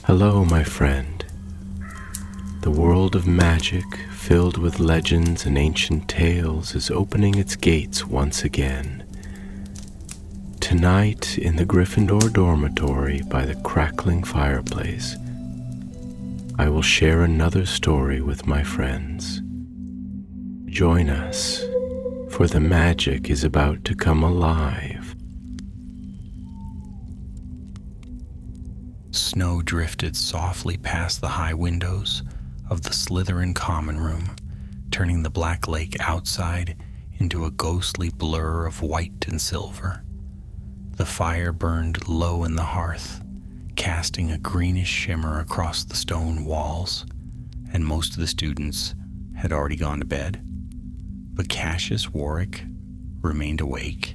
Hello, my friend. The world of magic, filled with legends and ancient tales, is opening its gates once again. Tonight, in the Gryffindor dormitory by the crackling fireplace, I will share another story with my friends. Join us, for the magic is about to come alive. Snow drifted softly past the high windows of the Slytherin common room, turning the black lake outside into a ghostly blur of white and silver. The fire burned low in the hearth, casting a greenish shimmer across the stone walls, and most of the students had already gone to bed. But Cassius Warwick remained awake.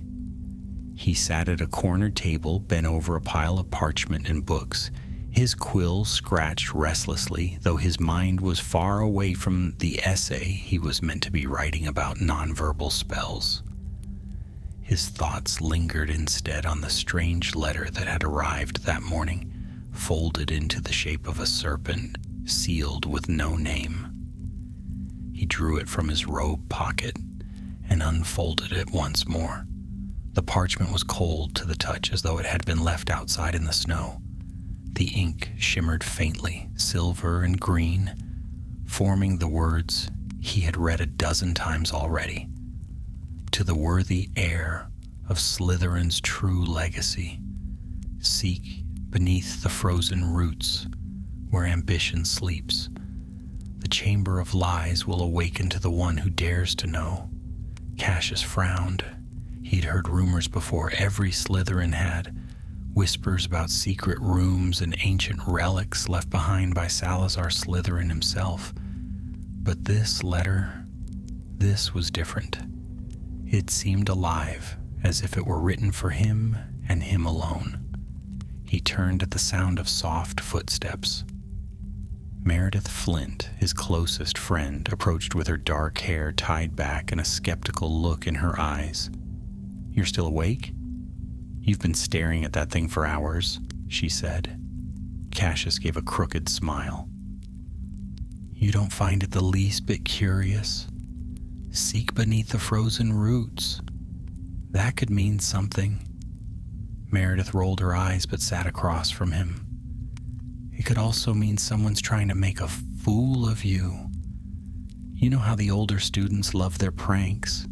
He sat at a corner table, bent over a pile of parchment and books. His quill scratched restlessly, though his mind was far away from the essay he was meant to be writing about nonverbal spells. His thoughts lingered instead on the strange letter that had arrived that morning, folded into the shape of a serpent, sealed with no name. He drew it from his robe pocket and unfolded it once more. The parchment was cold to the touch, as though it had been left outside in the snow. The ink shimmered faintly, silver and green, forming the words he had read a dozen times already. To the worthy heir of Slytherin's true legacy, seek beneath the frozen roots where ambition sleeps. The chamber of lies will awaken to the one who dares to know. Cassius frowned. He'd heard rumors before. Every Slytherin had. Whispers about secret rooms and ancient relics left behind by Salazar Slytherin himself. But this letter, this was different. It seemed alive, as if it were written for him and him alone. He turned at the sound of soft footsteps. Meredith Flint, his closest friend, approached with her dark hair tied back and a skeptical look in her eyes. "You're still awake? You've been staring at that thing for hours," she said. Cassius gave a crooked smile. "You don't find it the least bit curious? Seek beneath the frozen roots. That could mean something." Meredith rolled her eyes but sat across from him. "It could also mean someone's trying to make a fool of you. You know how the older students love their pranks."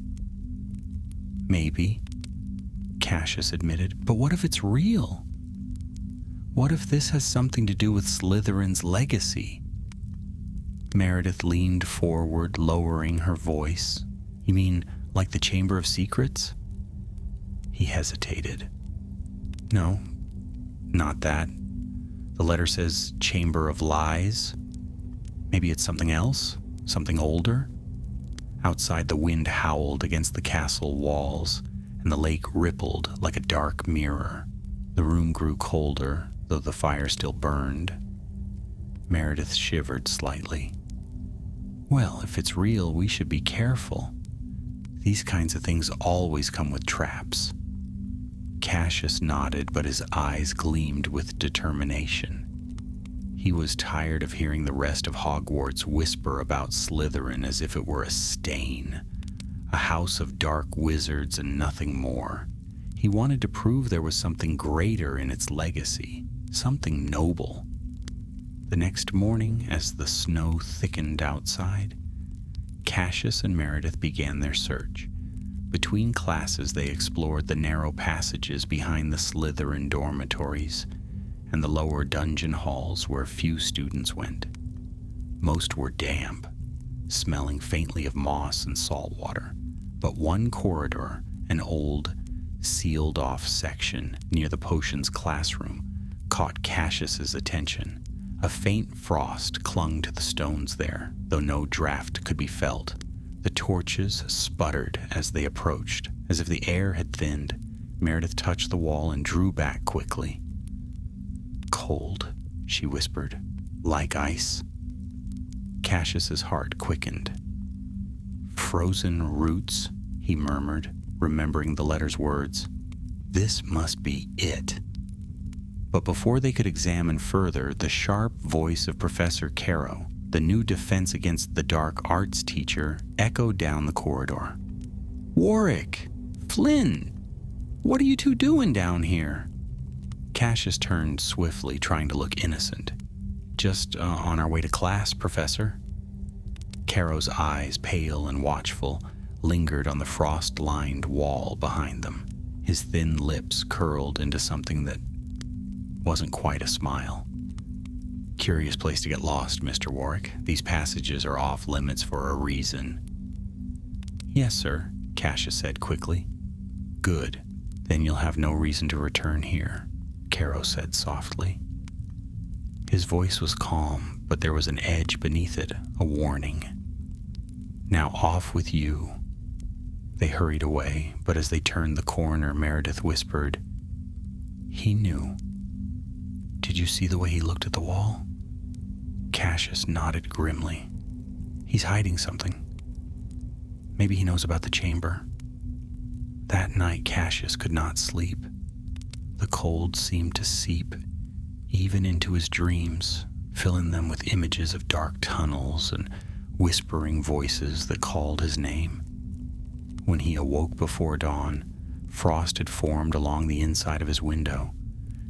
"Maybe," Cassius admitted, "but what if it's real? What if this has something to do with Slytherin's legacy?" Meredith leaned forward, lowering her voice. "You mean like the Chamber of Secrets?" He hesitated. "No, not that. The letter says Chamber of Lies. Maybe it's something else, something older." Outside, the wind howled against the castle walls, and the lake rippled like a dark mirror. The room grew colder, though the fire still burned. Meredith shivered slightly. "Well, if it's real, we should be careful. These kinds of things always come with traps." Cassius nodded, but his eyes gleamed with determination. He was tired of hearing the rest of Hogwarts whisper about Slytherin as if it were a stain, a house of dark wizards and nothing more. He wanted to prove there was something greater in its legacy, something noble. The next morning, as the snow thickened outside, Cassius and Meredith began their search. Between classes, they explored the narrow passages behind the Slytherin dormitories and the lower dungeon halls where few students went. Most were damp, smelling faintly of moss and salt water, but one corridor, an old, sealed-off section near the potions classroom, caught Cassius's attention. A faint frost clung to the stones there, though no draft could be felt. The torches sputtered as they approached, as if the air had thinned. Meredith touched the wall and drew back quickly. "Cold," she whispered, "like ice." Cassius's heart quickened. "Frozen roots," he murmured, remembering the letter's words. "This must be it." But before they could examine further, the sharp voice of Professor Caro, the new Defense Against the Dark arts teacher, echoed down the corridor. "Warwick! Flynn! What are you two doing down here?" Cassius turned swiftly, trying to look innocent. "Just on our way to class, Professor." Caro's eyes, pale and watchful, lingered on the frost-lined wall behind them. His thin lips curled into something that wasn't quite a smile. "Curious place to get lost, Mr. Warwick. These passages are off limits for a reason." "Yes, sir," Cassius said quickly. "Good. Then you'll have no reason to return here," Caro said softly. His voice was calm, but there was an edge beneath it, a warning. "Now off with you." They hurried away, but as they turned the corner, Meredith whispered, "He knew. Did you see the way he looked at the wall?" Cassius nodded grimly. "He's hiding something. Maybe he knows about the chamber." That night, Cassius could not sleep. The cold seemed to seep even into his dreams, filling them with images of dark tunnels and whispering voices that called his name. When he awoke before dawn, frost had formed along the inside of his window,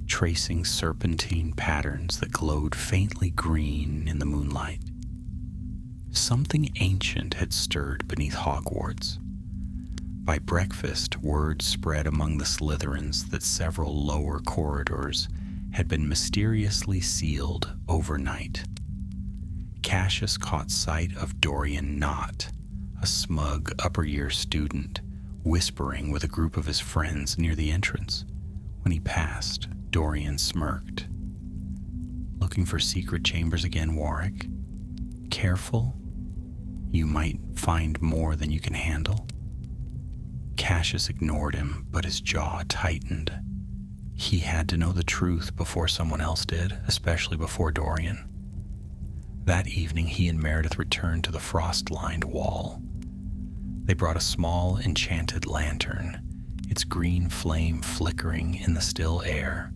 tracing serpentine patterns that glowed faintly green in the moonlight. Something ancient had stirred beneath Hogwarts. By breakfast, word spread among the Slytherins that several lower corridors had been mysteriously sealed overnight. Cassius caught sight of Dorian Knott, a smug upper-year student, whispering with a group of his friends near the entrance. When he passed, Dorian smirked. "Looking for secret chambers again, Warwick? Careful. You might find more than you can handle." Cassius ignored him, but his jaw tightened. He had to know the truth before someone else did, especially before Dorian. That evening, he and Meredith returned to the frost-lined wall. They brought a small, enchanted lantern, its green flame flickering in the still air.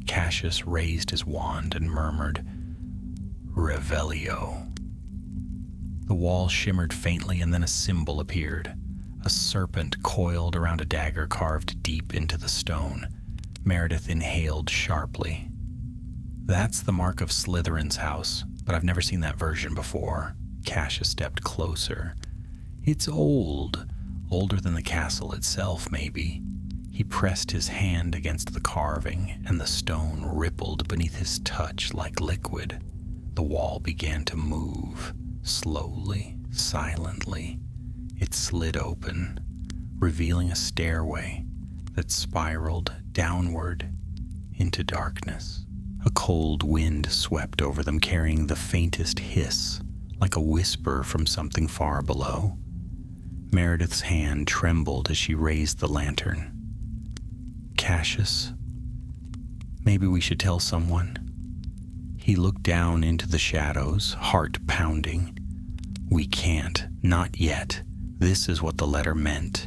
Cassius raised his wand and murmured, "Revelio." The wall shimmered faintly, and then a symbol appeared. A serpent coiled around a dagger carved deep into the stone. Meredith inhaled sharply. "That's the mark of Slytherin's house, but I've never seen that version before." Cassius stepped closer. "It's old, older than the castle itself, maybe." He pressed his hand against the carving, and the stone rippled beneath his touch like liquid. The wall began to move, slowly, silently. It slid open, revealing a stairway that spiraled downward into darkness. A cold wind swept over them, carrying the faintest hiss, like a whisper from something far below. Meredith's hand trembled as she raised the lantern. "Cassius, maybe we should tell someone." He looked down into the shadows, heart pounding. "We can't, not yet. This is what the letter meant."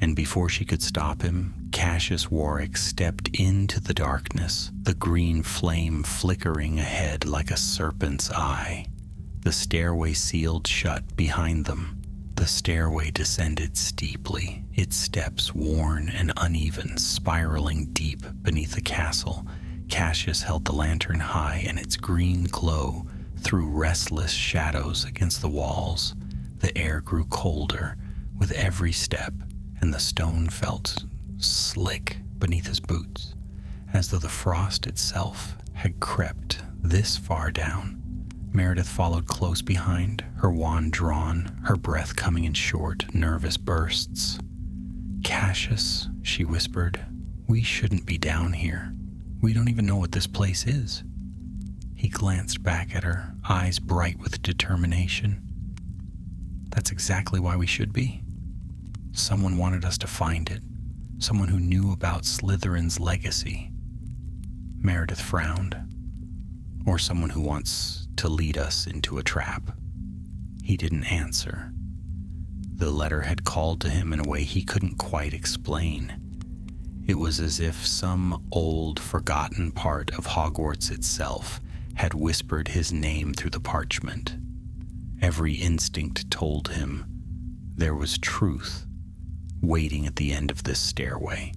And before she could stop him, Cassius Warwick stepped into the darkness, the green flame flickering ahead like a serpent's eye. The stairway sealed shut behind them. The stairway descended steeply, its steps worn and uneven, spiraling deep beneath the castle. Cassius held the lantern high, and its green glow threw restless shadows against the walls. The air grew colder with every step, and the stone felt slick beneath his boots, as though the frost itself had crept this far down. Meredith followed close behind, her wand drawn, her breath coming in short, nervous bursts. "Cassius," she whispered, "we shouldn't be down here. We don't even know what this place is." He glanced back at her, eyes bright with determination. "That's exactly why we should be. Someone wanted us to find it. Someone who knew about Slytherin's legacy." Meredith frowned. "Or someone who wants to lead us into a trap." He didn't answer. The letter had called to him in a way he couldn't quite explain. It was as if some old, forgotten part of Hogwarts itself had whispered his name through the parchment. Every instinct told him there was truth waiting at the end of this stairway.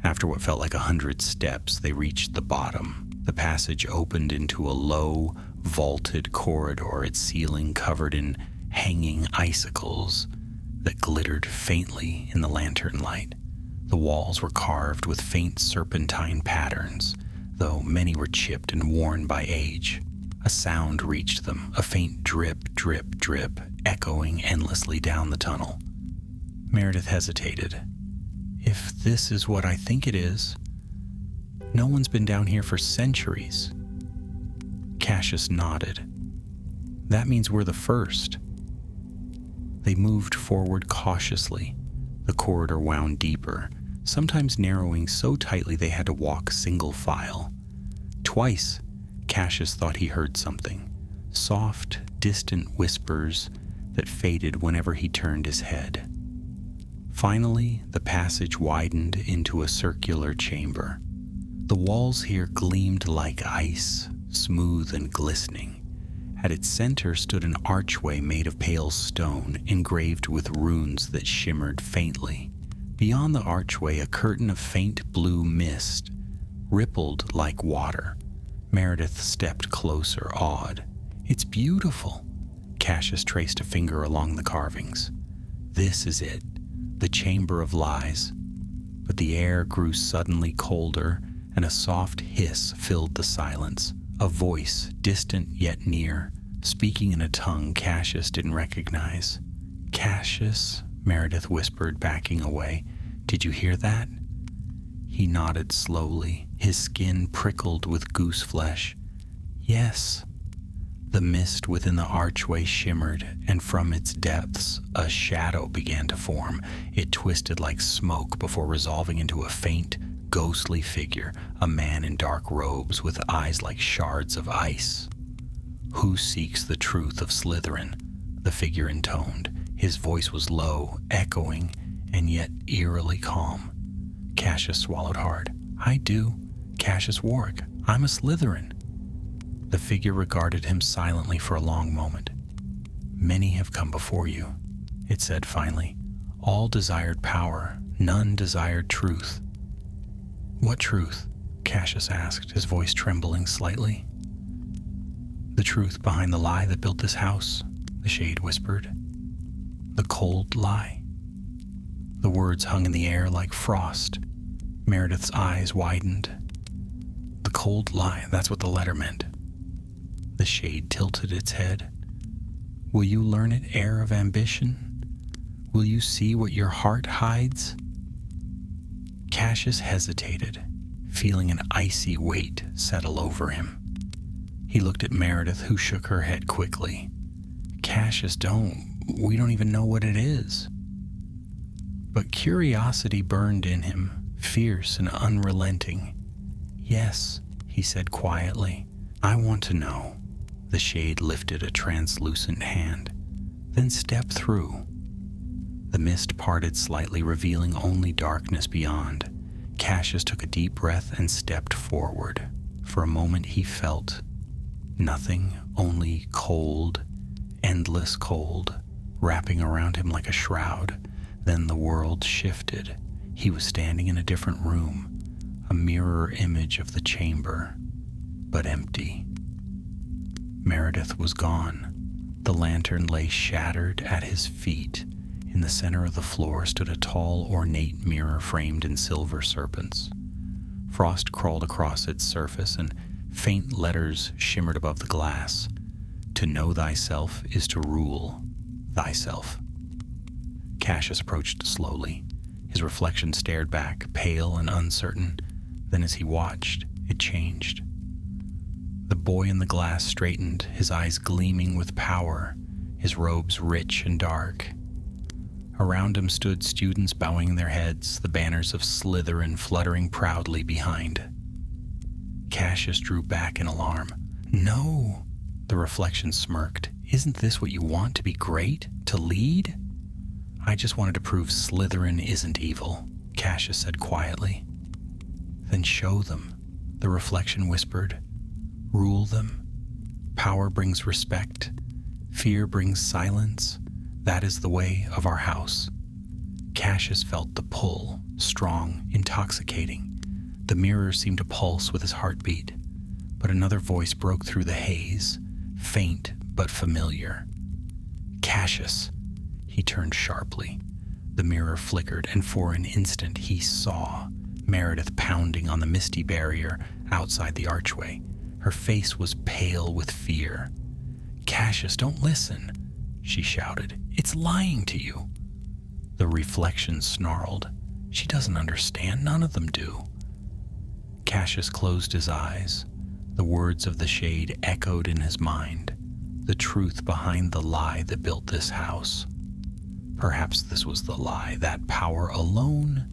After what felt like 100 steps, they reached the bottom. The passage opened into a low, vaulted corridor, its ceiling covered in hanging icicles that glittered faintly in the lantern light. The walls were carved with faint serpentine patterns, though many were chipped and worn by age. A sound reached them, a faint drip, drip, drip, echoing endlessly down the tunnel. Meredith hesitated. If this is what I think it is, no one's been down here for centuries. Cassius nodded. That means we're the first. They moved forward cautiously. The corridor wound deeper, sometimes narrowing so tightly they had to walk single file. Twice, Cassius thought he heard something. Soft, distant whispers that faded whenever he turned his head. Finally, the passage widened into a circular chamber. The walls here gleamed like ice, smooth and glistening. At its center stood an archway made of pale stone, engraved with runes that shimmered faintly. Beyond the archway, a curtain of faint blue mist rippled like water. Meredith stepped closer, awed. It's beautiful. Cassius traced a finger along the carvings. This is it, the Chamber of Lies. But the air grew suddenly colder, and a soft hiss filled the silence. A voice, distant yet near, speaking in a tongue Cassius didn't recognize. Cassius, Meredith whispered, backing away. Did you hear that? He nodded slowly, his skin prickled with goose flesh. Yes. The mist within the archway shimmered, and from its depths a shadow began to form. It twisted like smoke before resolving into a faint, ghostly figure, a man in dark robes with eyes like shards of ice. Who seeks the truth of Slytherin? The figure intoned. His voice was low, echoing, and yet eerily calm. Cassius swallowed hard. I do. Cassius Warwick. I'm a Slytherin. The figure regarded him silently for a long moment. Many have come before you, it said finally. All desired power, none desired truth. What truth? Cassius asked, his voice trembling slightly. The truth behind the lie that built this house, the shade whispered. The cold lie. The words hung in the air like frost. Meredith's eyes widened. The cold lie, that's what the letter meant. The shade tilted its head. Will you learn it, heir of ambition? Will you see what your heart hides? Cassius hesitated, feeling an icy weight settle over him. He looked at Meredith, who shook her head quickly. Cassius, we don't even know what it is. But curiosity burned in him, fierce and unrelenting. Yes, he said quietly, I want to know. The shade lifted a translucent hand. Then step through. The mist parted slightly, revealing only darkness beyond. Cassius took a deep breath and stepped forward. For a moment he felt nothing, only cold, endless cold, wrapping around him like a shroud. Then the world shifted. He was standing in a different room, a mirror image of the chamber, but empty. Meredith was gone. The lantern lay shattered at his feet. In the center of the floor stood a tall, ornate mirror framed in silver serpents. Frost crawled across its surface, and faint letters shimmered above the glass. To know thyself is to rule thyself. Cassius approached slowly. His reflection stared back, pale and uncertain. Then as he watched, it changed. The boy in the glass straightened, his eyes gleaming with power, his robes rich and dark. Around him stood students bowing their heads, the banners of Slytherin fluttering proudly behind. Cassius drew back in alarm. No, the reflection smirked. Isn't this what you want, to be great? To lead? I just wanted to prove Slytherin isn't evil. Cassius said quietly. Then show them, the reflection whispered. Rule them. Power brings respect. Fear brings silence. That is the way of our house. Cassius felt the pull, strong, intoxicating. The mirror seemed to pulse with his heartbeat, but another voice broke through the haze, faint but familiar. Cassius. He turned sharply. The mirror flickered, and for an instant he saw Meredith pounding on the misty barrier outside the archway. Her face was pale with fear. Cassius, don't listen, she shouted. It's lying to you. The reflection snarled. She doesn't understand. None of them do. Cassius closed his eyes. The words of the shade echoed in his mind. The truth behind the lie that built this house. Perhaps this was the lie, that power alone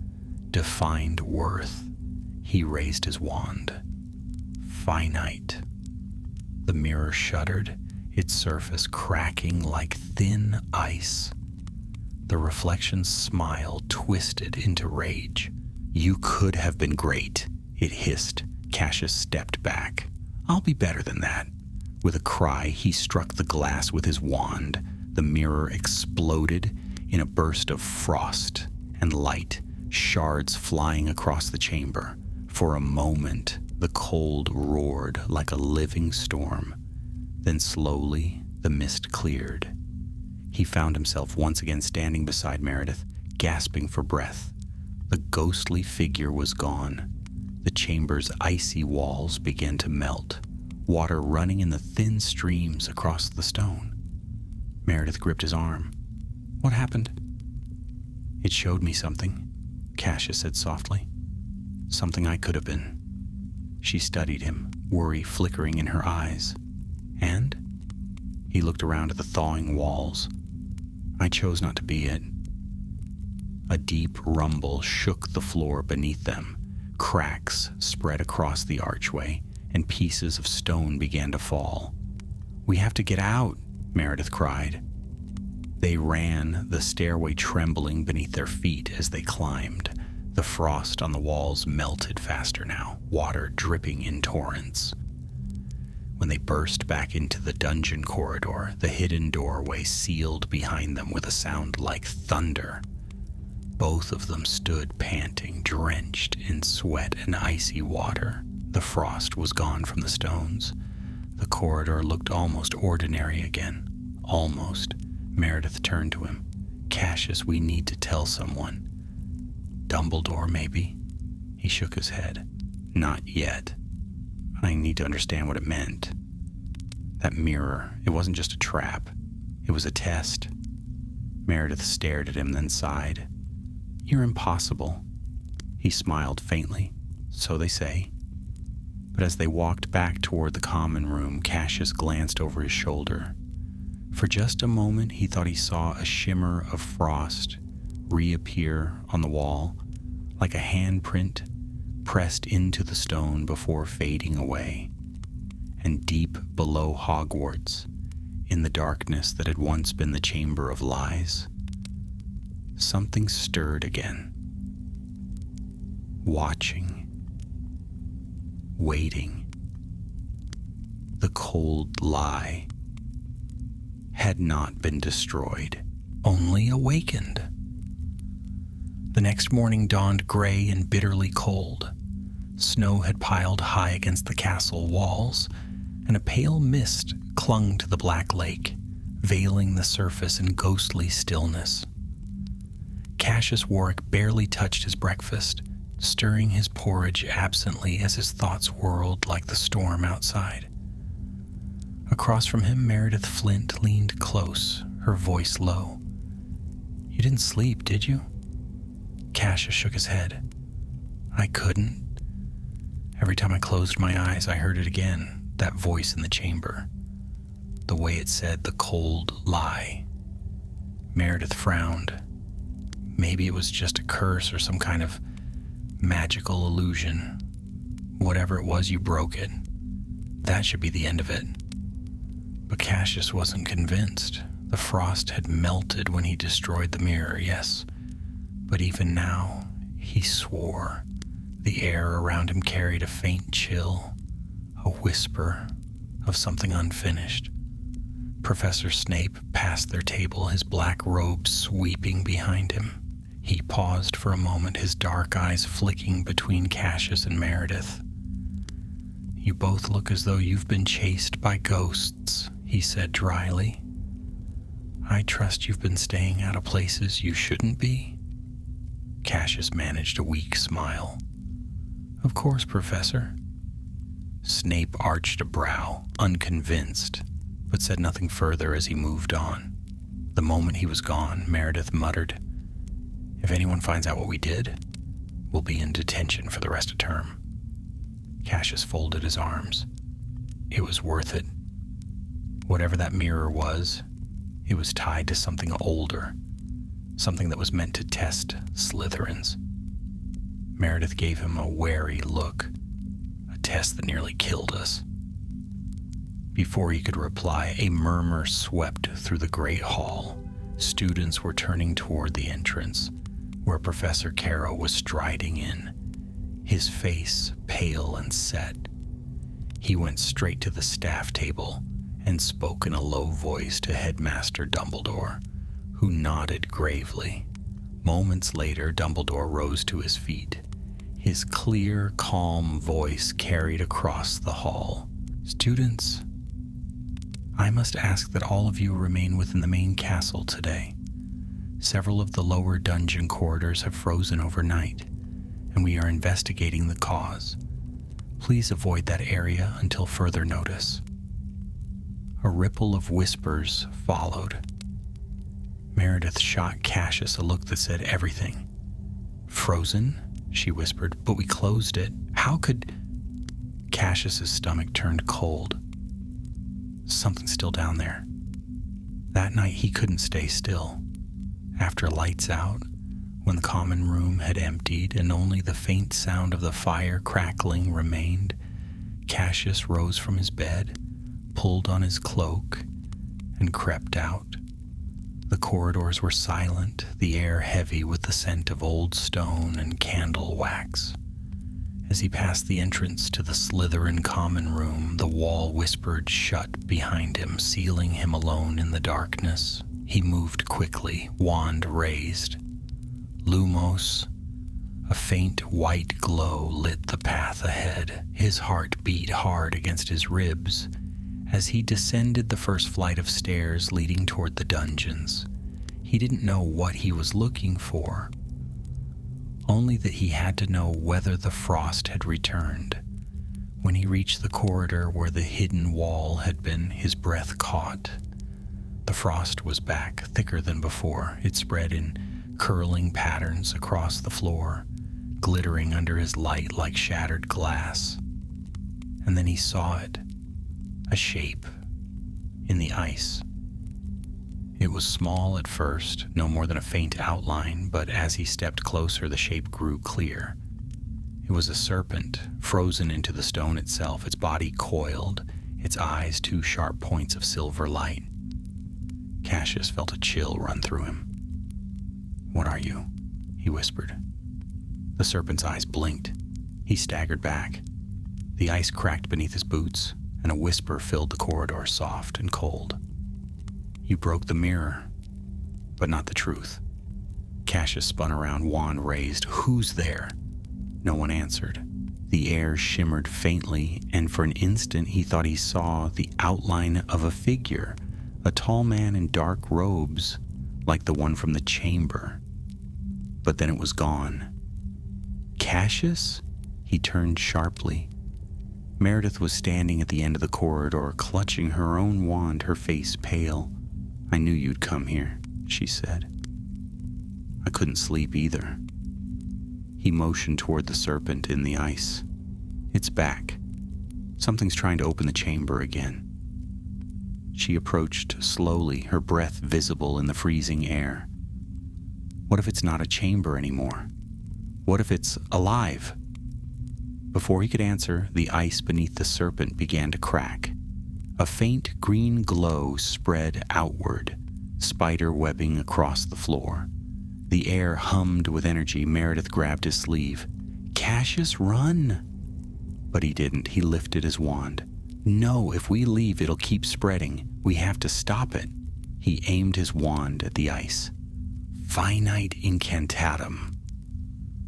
defined worth. He raised his wand. Finite. The mirror shuddered, its surface cracking like thin ice. The reflection's smile twisted into rage. You could have been great, it hissed. Cassius stepped back. I'll be better than that. With a cry, he struck the glass with his wand. The mirror exploded in a burst of frost and light, shards flying across the chamber. For a moment, the cold roared like a living storm. Then slowly, the mist cleared. He found himself once again standing beside Meredith, gasping for breath. The ghostly figure was gone. The chamber's icy walls began to melt, water running in the thin streams across the stone. Meredith gripped his arm. What happened? It showed me something, Cassius said softly. Something I could have been. She studied him, worry flickering in her eyes. And? He looked around at the thawing walls. I chose not to be it. A deep rumble shook the floor beneath them. Cracks spread across the archway, and pieces of stone began to fall. We have to get out, Meredith cried. They ran, the stairway trembling beneath their feet as they climbed. The frost on the walls melted faster now, water dripping in torrents. When they burst back into the dungeon corridor, the hidden doorway sealed behind them with a sound like thunder. Both of them stood panting, drenched in sweat and icy water. The frost was gone from the stones. The corridor looked almost ordinary again. Almost. Meredith turned to him. Cassius, we need to tell someone. Dumbledore, maybe? He shook his head. Not yet. I need to understand what it meant. That mirror, it wasn't just a trap. It was a test. Meredith stared at him, then sighed. You're impossible. He smiled faintly. So they say. But as they walked back toward the common room, Cassius glanced over his shoulder. For just a moment, he thought he saw a shimmer of frost reappear on the wall, like a handprint pressed into the stone before fading away. And deep below Hogwarts, in the darkness that had once been the Chamber of Lies, something stirred again. Watching. Waiting. The cold lie had not been destroyed, only awakened. The next morning dawned gray and bitterly cold. Snow had piled high against the castle walls, and a pale mist clung to the black lake, veiling the surface in ghostly stillness. Cassius Warwick barely touched his breakfast, stirring his porridge absently as his thoughts whirled like the storm outside. Across from him, Meredith Flint leaned close, her voice low. You didn't sleep, did you? Cassius shook his head. I couldn't. Every time I closed my eyes, I heard it again, that voice in the chamber. The way it said the cold lie. Meredith frowned. Maybe it was just a curse or some kind of magical illusion. Whatever it was, you broke it. That should be the end of it. But Cassius wasn't convinced. The frost had melted when he destroyed the mirror, yes. But even now, he swore. The air around him carried a faint chill, a whisper of something unfinished. Professor Snape passed their table, his black robe sweeping behind him. He paused for a moment, his dark eyes flicking between Cassius and Meredith. "You both look as though you've been chased by ghosts," he said dryly. "I trust you've been staying out of places you shouldn't be?" Cassius managed a weak smile. "Of course, Professor." Snape arched a brow, unconvinced, but said nothing further as he moved on. The moment he was gone, Meredith muttered, "If anyone finds out what we did, we'll be in detention for the rest of term." Cassius folded his arms. It was worth it. Whatever that mirror was, it was tied to something older, something that was meant to test Slytherins. Meredith gave him a wary look, a test that nearly killed us. Before he could reply, a murmur swept through the great hall. Students were turning toward the entrance, where Professor Caro was striding in, his face pale and set. He went straight to the staff table and spoke in a low voice to Headmaster Dumbledore, who nodded gravely. Moments later, Dumbledore rose to his feet. His clear, calm voice carried across the hall. "Students, I must ask that all of you remain within the main castle today. Several of the lower dungeon corridors have frozen overnight, and we are investigating the cause. Please avoid that area until further notice." A ripple of whispers followed. Meredith shot Cassius a look that said everything. "Frozen?" she whispered. "But we closed it. How could—" Cassius's stomach turned cold. Something's still down there. That night he couldn't stay still. After lights out, when the common room had emptied and only the faint sound of the fire crackling remained, Cassius rose from his bed, pulled on his cloak, and crept out. The corridors were silent, the air heavy with the scent of old stone and candle wax. As he passed the entrance to the Slytherin common room, the wall whispered shut behind him, sealing him alone in the darkness. He moved quickly, wand raised. Lumos, a faint white glow lit the path ahead. His heart beat hard against his ribs as he descended the first flight of stairs leading toward the dungeons. He didn't know what he was looking for, only that he had to know whether the frost had returned. When he reached the corridor where the hidden wall had been, his breath caught. The frost was back, thicker than before. It spread in curling patterns across the floor, glittering under his light like shattered glass. And then he saw it, a shape in the ice. It was small at first, no more than a faint outline, but as he stepped closer, the shape grew clear. It was a serpent, frozen into the stone itself, its body coiled, its eyes two sharp points of silver light. Cassius felt a chill run through him. "What are you?" he whispered. The serpent's eyes blinked. He staggered back. The ice cracked beneath his boots, and a whisper filled the corridor, soft and cold. "You broke the mirror, but not the truth." Cassius spun around, wand raised. "Who's there?" No one answered. The air shimmered faintly, and for an instant he thought he saw the outline of a figure, a tall man in dark robes, like the one from the chamber. But then it was gone. "Cassius?" He turned sharply. Meredith was standing at the end of the corridor, clutching her own wand, her face pale. "I knew you'd come here," she said. "I couldn't sleep either." He motioned toward the serpent in the ice. "It's back. Something's trying to open the chamber again." She approached slowly, her breath visible in the freezing air. What if it's not a chamber anymore? What if it's alive? Before he could answer, the ice beneath the serpent began to crack. A faint green glow spread outward, spider webbing across the floor. The air hummed with energy. Meredith grabbed his sleeve. "Cassius, run!" But he didn't. He lifted his wand. "No, if we leave, it'll keep spreading. We have to stop it." He aimed his wand at the ice. "Finite incantatum."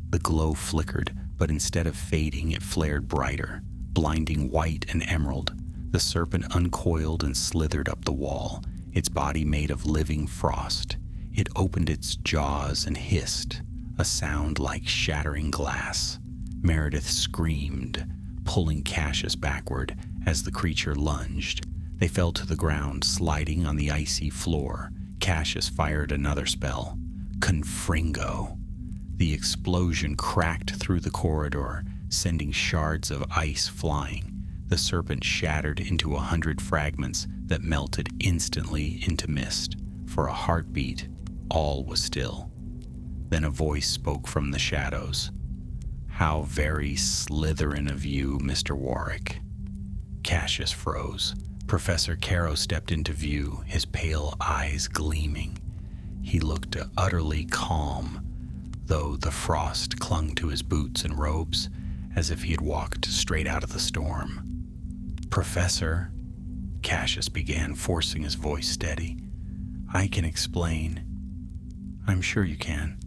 The glow flickered, but instead of fading, it flared brighter, blinding white and emerald. The serpent uncoiled and slithered up the wall, its body made of living frost. It opened its jaws and hissed, a sound like shattering glass. Meredith screamed, pulling Cassius backward as the creature lunged. They fell to the ground, sliding on the icy floor. Cassius fired another spell, Confringo. The explosion cracked through the corridor, sending shards of ice flying. The serpent shattered into 100 fragments that melted instantly into mist. For a heartbeat, all was still. Then a voice spoke from the shadows. "How very Slytherin of you, Mr. Warwick." Cassius froze. Professor Caro stepped into view, his pale eyes gleaming. He looked utterly calm, though the frost clung to his boots and robes as if he had walked straight out of the storm. "Professor," Cassius began, forcing his voice steady, "I can explain." "I'm sure you can,"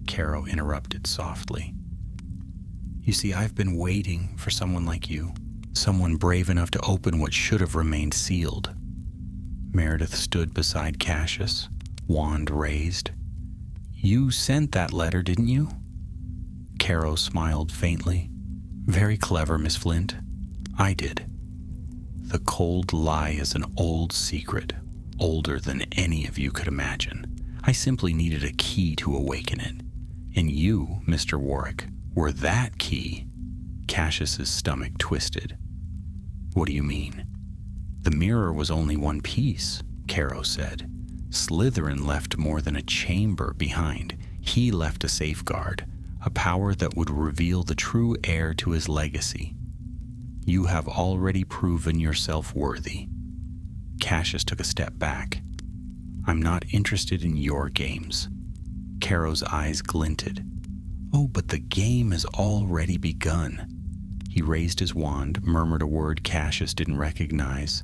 Caro interrupted softly. "You see, I've been waiting for someone like you, someone brave enough to open what should have remained sealed." Meredith stood beside Cassius, wand raised. "You sent that letter, didn't you?" Caro smiled faintly. "Very clever, Miss Flint. I did." "The cold lie is an old secret, older than any of you could imagine. I simply needed a key to awaken it. And you, Mr. Warwick, were that key." Cassius's stomach twisted. "What do you mean?" "The mirror was only one piece," Caro said. "Slytherin left more than a chamber behind. He left a safeguard, a power that would reveal the true heir to his legacy. You have already proven yourself worthy." Cassius took a step back. "I'm not interested in your games." Caro's eyes glinted. "Oh, but the game has already begun." He raised his wand, murmured a word Cassius didn't recognize,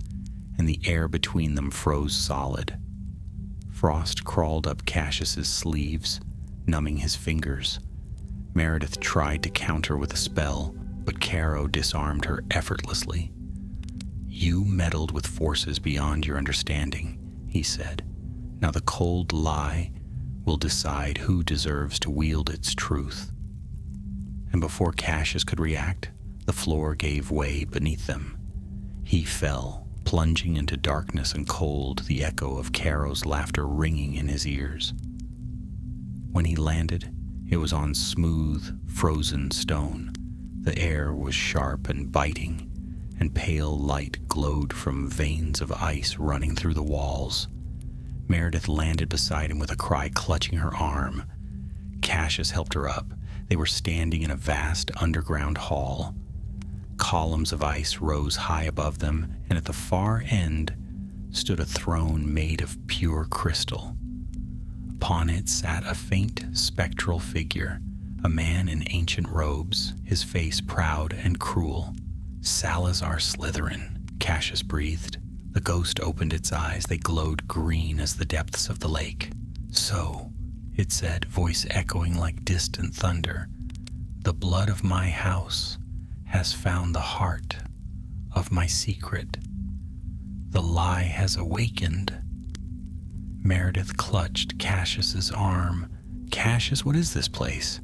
and the air between them froze solid. Frost crawled up Cassius's sleeves, numbing his fingers. Meredith tried to counter with a spell, but Caro disarmed her effortlessly. "You meddled with forces beyond your understanding," he said. "Now the cold lie will decide who deserves to wield its truth." And before Cassius could react, the floor gave way beneath them. He fell, plunging into darkness and cold, the echo of Caro's laughter ringing in his ears. When he landed, it was on smooth, frozen stone. The air was sharp and biting, and pale light glowed from veins of ice running through the walls. Meredith landed beside him with a cry, clutching her arm. Cassius helped her up. They were standing in a vast underground hall. Columns of ice rose high above them, and at the far end stood a throne made of pure crystal. Upon it sat a faint, spectral figure, a man in ancient robes, his face proud and cruel. "Salazar Slytherin," Cassius breathed. The ghost opened its eyes. They glowed green as the depths of the lake. "So," it said, voice echoing like distant thunder, "the blood of my house has found the heart of my secret. The lie has awakened." Meredith clutched Cassius's arm. "Cassius, what is this place?"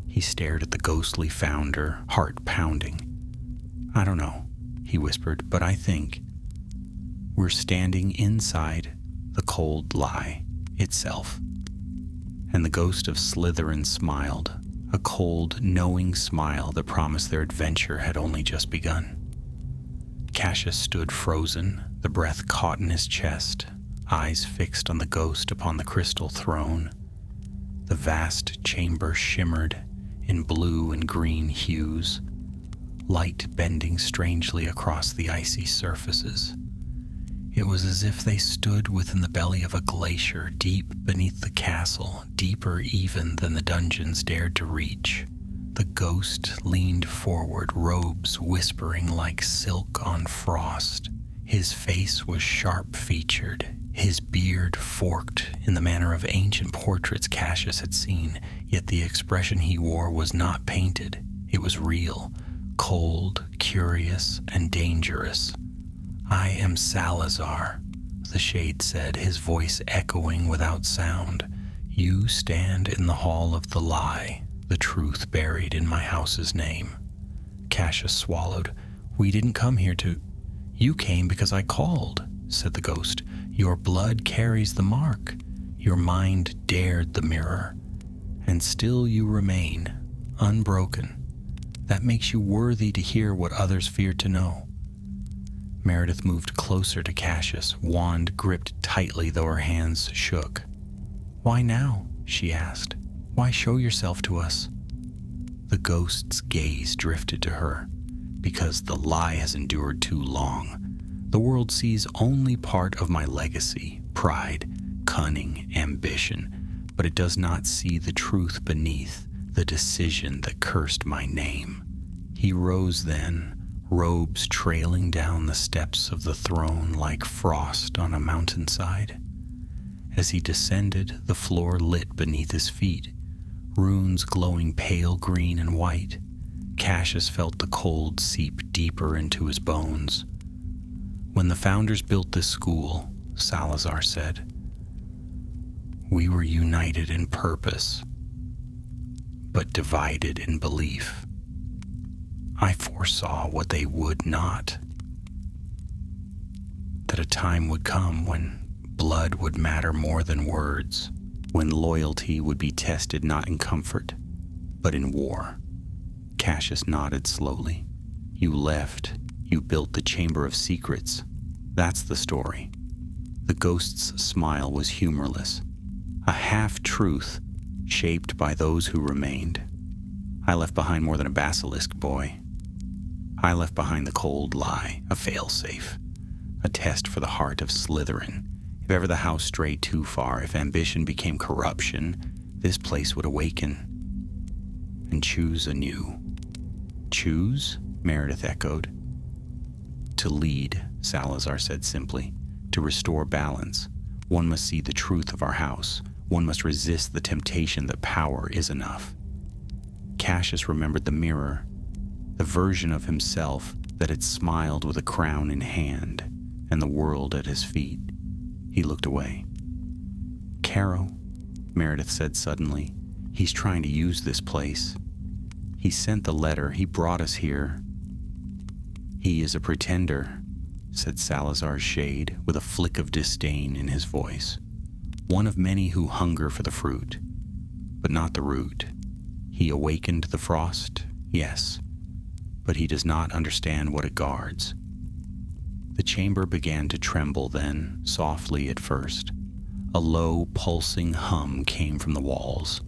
He stared at the ghostly founder, heart pounding. "I don't know," he whispered, "but I think we're standing inside the cold lie itself." And the ghost of Slytherin smiled, a cold, knowing smile that promised their adventure had only just begun. Cassius stood frozen, the breath caught in his chest, eyes fixed on the ghost upon the crystal throne. The vast chamber shimmered in blue and green hues, light bending strangely across the icy surfaces. It was as if they stood within the belly of a glacier deep beneath the castle, deeper even than the dungeons dared to reach. The ghost leaned forward, robes whispering like silk on frost. His face was sharp-featured, his beard forked in the manner of ancient portraits Cassius had seen, yet the expression he wore was not painted. It was real, cold, curious, and dangerous. "I am Salazar," the shade said, his voice echoing without sound. "You stand in the hall of the lie, the truth buried in my house's name." Cassius swallowed. "We didn't come here to—" "You came because I called," said the ghost. "Your blood carries the mark. Your mind dared the mirror. And still you remain, unbroken. That makes you worthy to hear what others fear to know." Meredith moved closer to Cassius, wand gripped tightly though her hands shook. "Why now?" she asked. "Why show yourself to us?" The ghost's gaze drifted to her. "Because the lie has endured too long. The world sees only part of my legacy, pride, cunning, ambition, but it does not see the truth beneath, the decision that cursed my name." He rose then, robes trailing down the steps of the throne like frost on a mountainside. As he descended, the floor lit beneath his feet, runes glowing pale green and white. Cassius felt the cold seep deeper into his bones. "When the founders built this school," Salazar said, "we were united in purpose, but divided in belief. I foresaw what they would not. That a time would come when blood would matter more than words, when loyalty would be tested not in comfort, but in war." Cassius nodded slowly. "You left. You built the Chamber of Secrets. That's the story." The ghost's smile was humorless, a half-truth shaped by those who remained. "I left behind more than a basilisk, boy. I left behind the cold lie, a failsafe, a test for the heart of Slytherin. If ever the house strayed too far, if ambition became corruption, this place would awaken and choose anew." "Choose?" Meredith echoed. "To lead," Salazar said simply. "To restore balance. One must see the truth of our house. One must resist the temptation that power is enough." Cassius remembered the mirror, the version of himself that had smiled with a crown in hand, and the world at his feet. He looked away. "Caro," Meredith said suddenly, "he's trying to use this place. He sent the letter. He brought us here." "He is a pretender," said Salazar's shade, with a flick of disdain in his voice. "One of many who hunger for the fruit, but not the root. He awakened the frost, yes, but he does not understand what it guards." The chamber began to tremble then, softly at first. A low, pulsing hum came from the walls.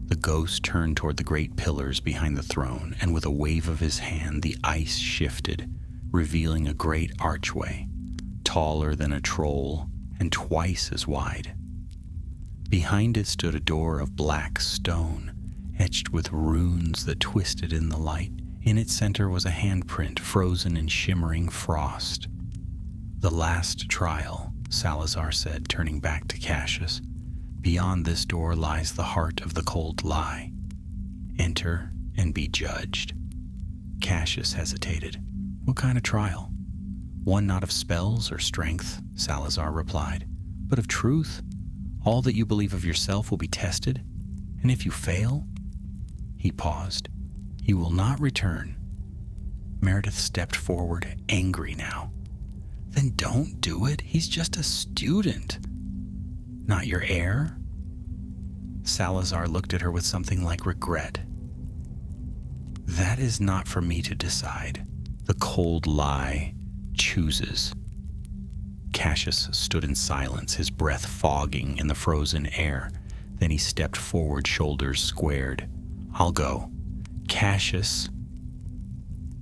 The ghost turned toward the great pillars behind the throne, and with a wave of his hand, the ice shifted, revealing a great archway, taller than a troll and twice as wide. Behind it stood a door of black stone, etched with runes that twisted in the light. In its center was a handprint frozen in shimmering frost. "The last trial," Salazar said, turning back to Cassius. "Beyond this door lies the heart of the cold lie. Enter and be judged." Cassius hesitated. "What kind of trial?" "One not of spells or strength," Salazar replied, "but of truth. All that you believe of yourself will be tested, and if you fail—" He paused. "You will not return." Meredith stepped forward, angry now. "Then don't do it. He's just a student." "Not your heir?" Salazar looked at her with something like regret. "That is not for me to decide. The cold lie chooses." Cassius stood in silence, his breath fogging in the frozen air. Then he stepped forward, shoulders squared. "I'll go." "Cassius."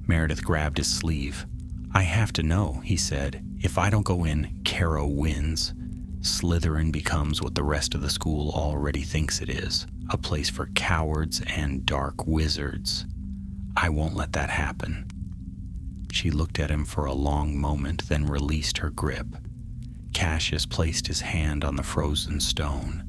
Meredith grabbed his sleeve. "I have to know," he said. "If I don't go in, Harrow wins, Slytherin becomes what the rest of the school already thinks it is, a place for cowards and dark wizards. I won't let that happen." She looked at him for a long moment, then released her grip. Cassius placed his hand on the frozen stone.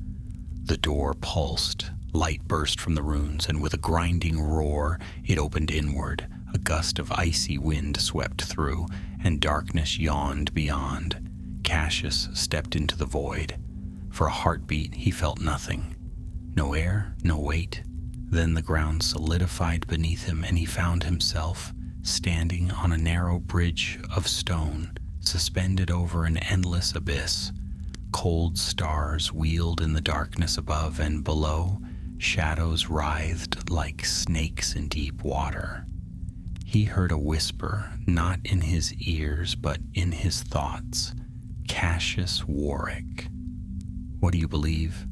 The door pulsed, light burst from the runes, and with a grinding roar, it opened inward. A gust of icy wind swept through, and darkness yawned beyond. Cassius stepped into the void. For a heartbeat, he felt nothing. No air, no weight. Then the ground solidified beneath him, and he found himself standing on a narrow bridge of stone, suspended over an endless abyss. Cold stars wheeled in the darkness above, and below, shadows writhed like snakes in deep water. He heard a whisper, not in his ears, but in his thoughts. "Cassius Warwick. What do you believe?"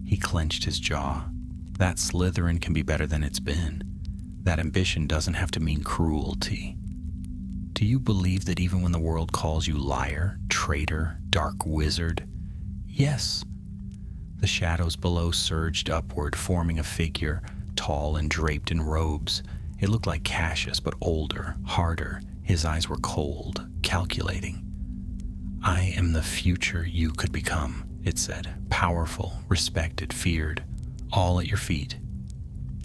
He clenched his jaw. "That Slytherin can be better than it's been. That ambition doesn't have to mean cruelty. Do you believe that even when the world calls you liar, traitor, dark wizard?" "Yes." The shadows below surged upward, forming a figure, tall and draped in robes. It looked like Cassius, but older, harder. His eyes were cold, calculating. "I am the future you could become," it said. "Powerful, respected, feared, all at your feet."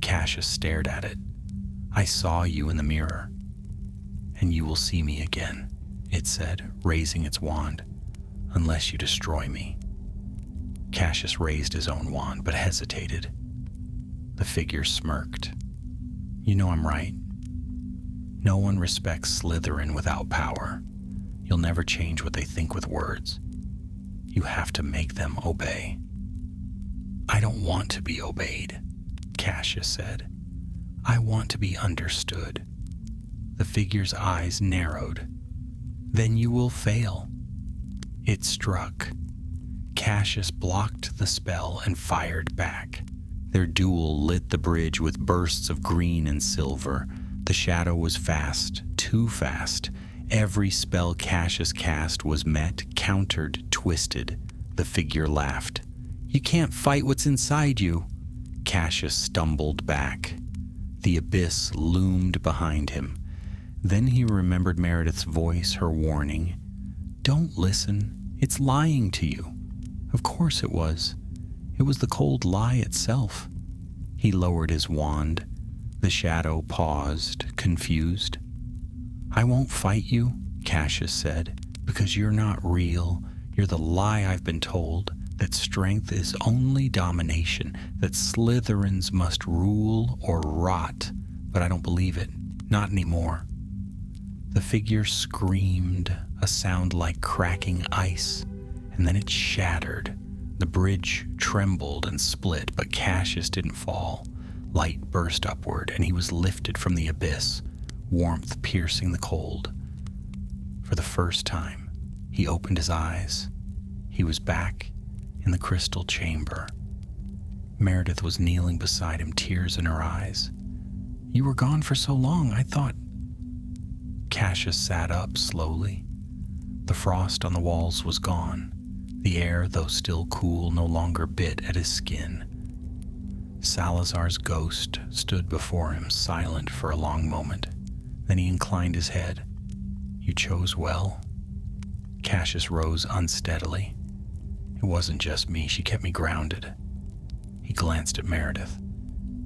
Cassius stared at it. "I saw you in the mirror. And you will see me again," it said, raising its wand, "unless you destroy me." Cassius raised his own wand, but hesitated. The figure smirked. "You know I'm right. No one respects Slytherin without power. You'll never change what they think with words. You have to make them obey." "I don't want to be obeyed," Cassius said. "I want to be understood." The figure's eyes narrowed. "Then you will fail." It struck. Cassius blocked the spell and fired back. Their duel lit the bridge with bursts of green and silver. The shadow was fast, too fast. Every spell Cassius cast was met, countered, twisted. The figure laughed. "You can't fight what's inside you." Cassius stumbled back. The abyss loomed behind him. Then he remembered Meredith's voice, her warning. "Don't listen. It's lying to you." Of course it was. It was the cold lie itself. He lowered his wand. The shadow paused, confused. "I won't fight you," Cassius said, "because you're not real. You're the lie I've been told, that strength is only domination, that Slytherins must rule or rot. But I don't believe it. Not anymore." The figure screamed, a sound like cracking ice, and then it shattered. The bridge trembled and split, but Cassius didn't fall. Light burst upward, and he was lifted from the abyss, warmth piercing the cold. For the first time, he opened his eyes. He was back in the crystal chamber. Meredith was kneeling beside him, tears in her eyes. "You were gone for so long, I thought..." Cassius sat up slowly. The frost on the walls was gone. The air, though still cool, no longer bit at his skin. Salazar's ghost stood before him, silent for a long moment. Then he inclined his head. "You chose well." Cassius rose unsteadily. "It wasn't just me. She kept me grounded." He glanced at Meredith.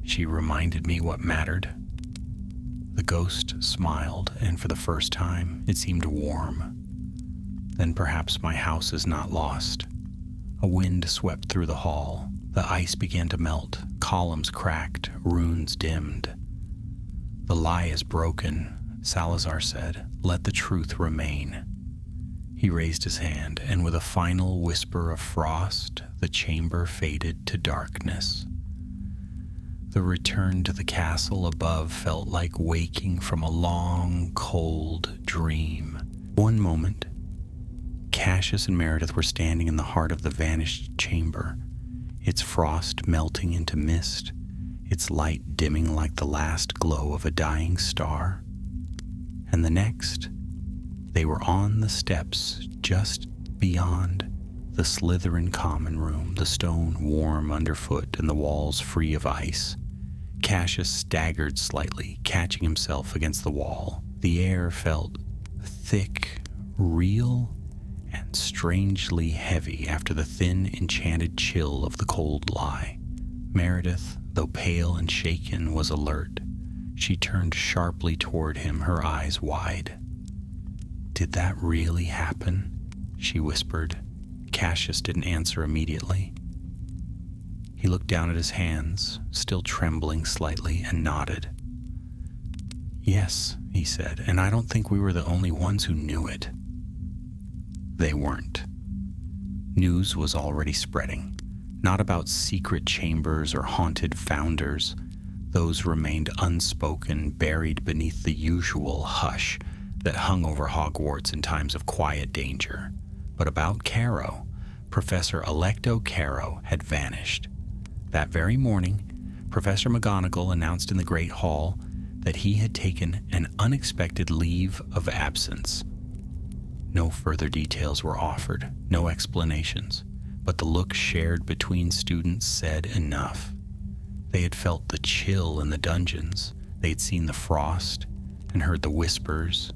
"She reminded me what mattered." The ghost smiled, and for the first time, it seemed warm. "Then perhaps my house is not lost." A wind swept through the hall. The ice began to melt. Columns cracked. Runes dimmed. "The lie is broken," Salazar said. "Let the truth remain." He raised his hand, and with a final whisper of frost, the chamber faded to darkness. The return to the castle above felt like waking from a long, cold dream. One moment, Cassius and Meredith were standing in the heart of the vanished chamber, its frost melting into mist, its light dimming like the last glow of a dying star. And the next, they were on the steps just Beyond, the Slytherin common room, the stone warm underfoot and the walls free of ice. Cassius staggered slightly, catching himself against the wall. The air felt thick, real, and strangely heavy after the thin, enchanted chill of the cold lie. Meredith, though pale and shaken, was alert. She turned sharply toward him, her eyes wide. "Did that really happen?" she whispered. Cassius didn't answer immediately. He looked down at his hands, still trembling slightly, and nodded. "Yes," he said, "and I don't think we were the only ones who knew it." They weren't. News was already spreading, not about secret chambers or haunted founders. Those remained unspoken, buried beneath the usual hush that hung over Hogwarts in times of quiet danger. But about Caro, Professor Electo Caro had vanished. That very morning, Professor McGonagall announced in the Great Hall that he had taken an unexpected leave of absence. No further details were offered, no explanations, but the look shared between students said enough. They had felt the chill in the dungeons, they had seen the frost and heard the whispers,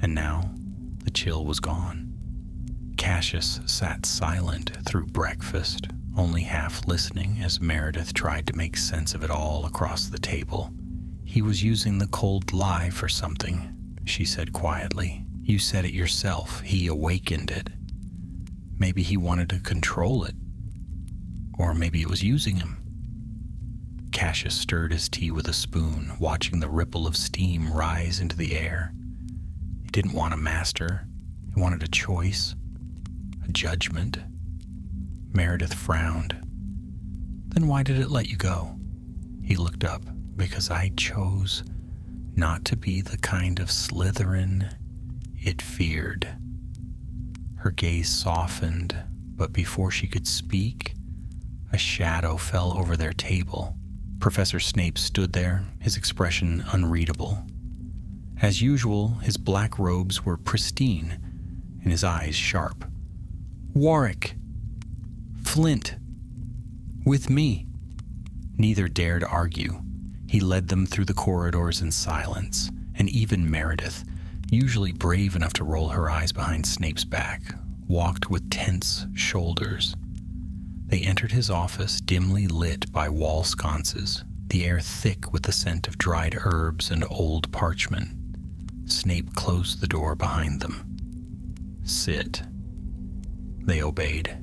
and now the chill was gone. Cassius sat silent through breakfast, only half listening as Meredith tried to make sense of it all across the table. "He was using the cold lie for something," she said quietly. "You said it yourself. He awakened it. Maybe he wanted to control it. Or maybe it was using him." Cassius stirred his tea with a spoon, watching the ripple of steam rise into the air. He didn't want a master. He wanted a choice. A judgment. Meredith frowned. "Then why did it let you go?" He looked up. "Because I chose not to be the kind of Slytherin it feared." Her gaze softened, but before she could speak, a shadow fell over their table. Professor Snape stood there, his expression unreadable. As usual, his black robes were pristine and his eyes sharp. "Warwick! Flint! With me!" Neither dared argue. He led them through the corridors in silence, and even Meredith, usually brave enough to roll her eyes behind Snape's back, walked with tense shoulders. They entered his office, dimly lit by wall sconces, the air thick with the scent of dried herbs and old parchment. Snape closed the door behind them. "Sit." They obeyed.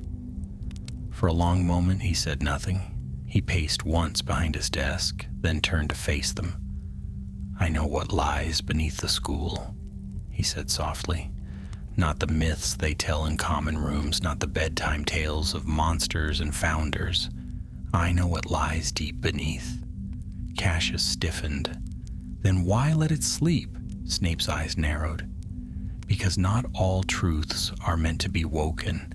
For a long moment he said nothing. He paced once behind his desk, then turned to face them. "I know what lies beneath the school," he said softly. "Not the myths they tell in common rooms, not the bedtime tales of monsters and founders. I know what lies deep beneath." Cassius stiffened. "Then why let it sleep?" Snape's eyes narrowed. "Because not all truths are meant to be woken.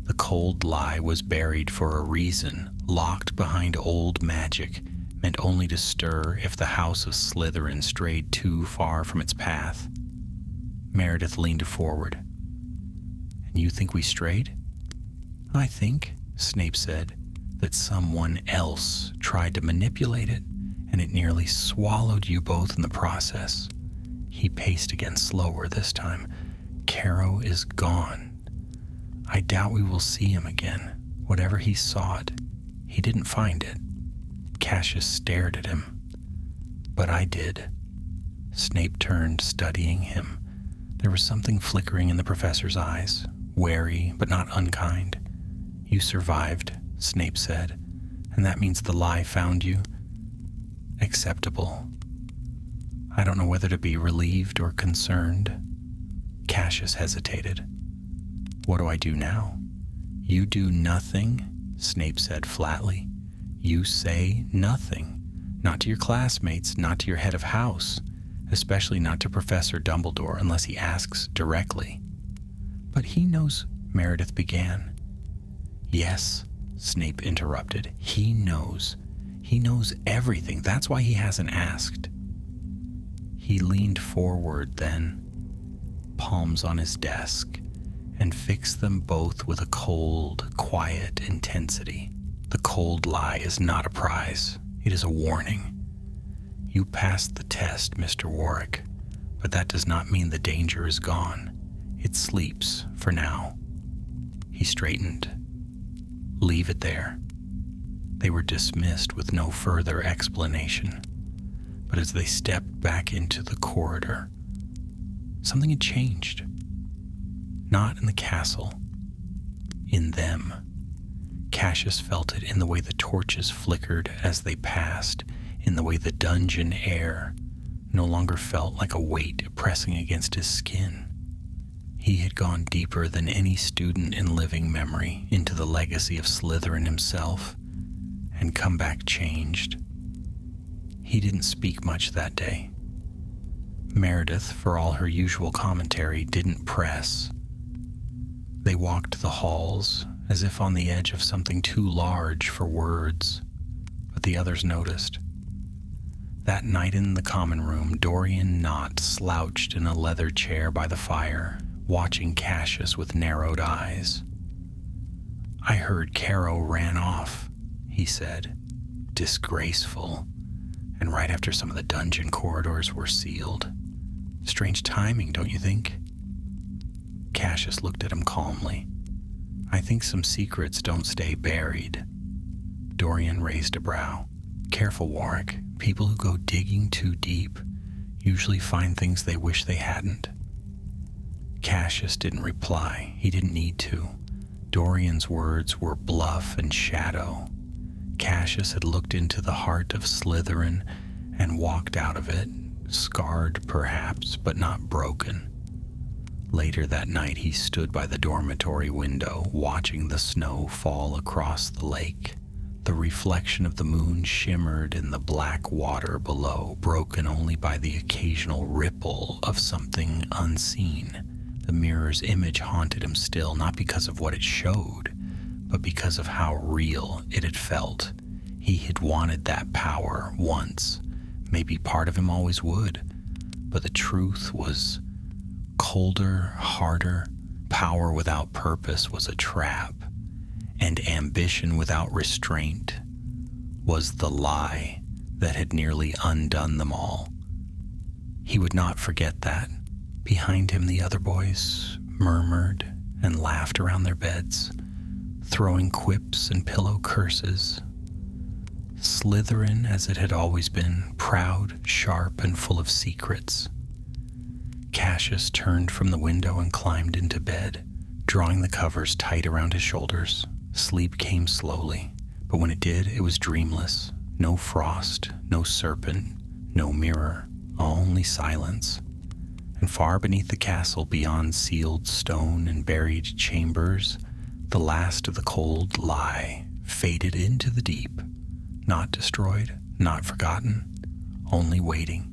The cold lie was buried for a reason, locked behind old magic, meant only to stir if the house of Slytherin strayed too far from its path." Meredith leaned forward. "And you think we strayed?" "I think," Snape said, "that someone else tried to manipulate it, and it nearly swallowed you both in the process." He paced again, slower this time. "Caro is gone. I doubt we will see him again. Whatever he sought, he didn't find it." Cassius stared at him. "But I did." Snape turned, studying him. There was something flickering in the professor's eyes, wary but not unkind. "You survived," Snape said, "and that means the lie found you. Acceptable." "I don't know whether to be relieved or concerned." Cassius hesitated. "What do I do now?" "You do nothing," Snape said flatly. "You say nothing. Not to your classmates, not to your head of house, especially not to Professor Dumbledore unless he asks directly." "But he knows," Meredith began. "Yes," Snape interrupted. "He knows. He knows everything. That's why he hasn't asked." He leaned forward then, palms on his desk, and fixed them both with a cold, quiet intensity. The cold lie is not a prize. It is a warning. You passed the test, Mr. Warwick, but that does not mean the danger is gone. It sleeps for now. He straightened. Leave it there. They were dismissed with no further explanation. But as they stepped back into the corridor, something had changed. Not in the castle, in them. Cassius felt it in the way the torches flickered as they passed, in the way the dungeon air no longer felt like a weight pressing against his skin. He had gone deeper than any student in living memory into the legacy of Slytherin himself, and come back changed. He didn't speak much that day. Meredith, for all her usual commentary, didn't press. They walked the halls as if on the edge of something too large for words, but the others noticed. That night in the common room, Dorian Knott slouched in a leather chair by the fire, watching Cassius with narrowed eyes. "I heard Caro ran off," he said. "Disgraceful. And right after some of the dungeon corridors were sealed. Strange timing, don't you think?" Cassius looked at him calmly. "I think some secrets don't stay buried." Dorian raised a brow. "Careful, Warwick. People who go digging too deep usually find things they wish they hadn't." Cassius didn't reply. He didn't need to. Dorian's words were bluff and shadow. Cassius had looked into the heart of Slytherin and walked out of it, scarred perhaps, but not broken. Later that night, he stood by the dormitory window, watching the snow fall across the lake. The reflection of the moon shimmered in the black water below, broken only by the occasional ripple of something unseen. The mirror's image haunted him still, not because of what it showed, but because of how real it had felt. He had wanted that power once. Maybe part of him always would. But the truth was colder, harder. Power without purpose was a trap. And ambition without restraint was the lie that had nearly undone them all. He would not forget that. Behind him, the other boys murmured and laughed around their beds, throwing quips and pillow curses. Slytherin as it had always been, proud, sharp, and full of secrets. Cassius turned from the window and climbed into bed, drawing the covers tight around his shoulders. Sleep came slowly, but when it did, it was dreamless. No frost, no serpent, no mirror, only silence. And far beneath the castle, beyond sealed stone and buried chambers, the last of the cold lie faded into the deep, not destroyed, not forgotten, only waiting.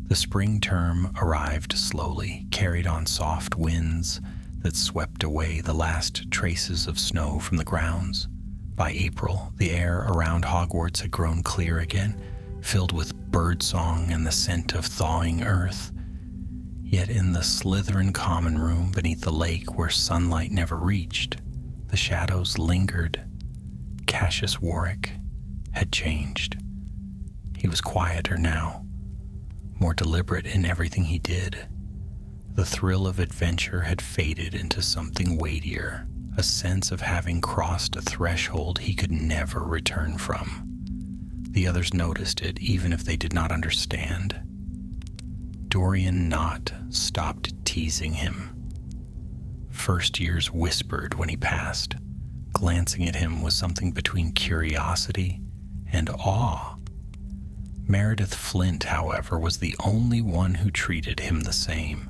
The spring term arrived slowly, carried on soft winds that swept away the last traces of snow from the grounds. By April, the air around Hogwarts had grown clear again, filled with birdsong and the scent of thawing earth. Yet in the Slytherin common room beneath the lake where sunlight never reached, the shadows lingered. Cassius Warwick had changed. He was quieter now, more deliberate in everything he did. The thrill of adventure had faded into something weightier, a sense of having crossed a threshold he could never return from. The others noticed it, even if they did not understand. Dorian Knott stopped teasing him. First years whispered when he passed. Glancing at him was something between curiosity and awe. Meredith Flint, however, was the only one who treated him the same.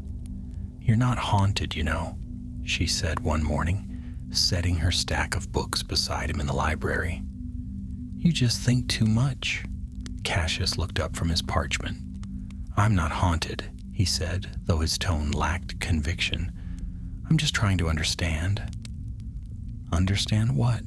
"You're not haunted, you know," she said one morning, setting her stack of books beside him in the library. "You just think too much." Cassius looked up from his parchment. "I'm not haunted," he said, though his tone lacked conviction. "I'm just trying to understand." "Understand what?"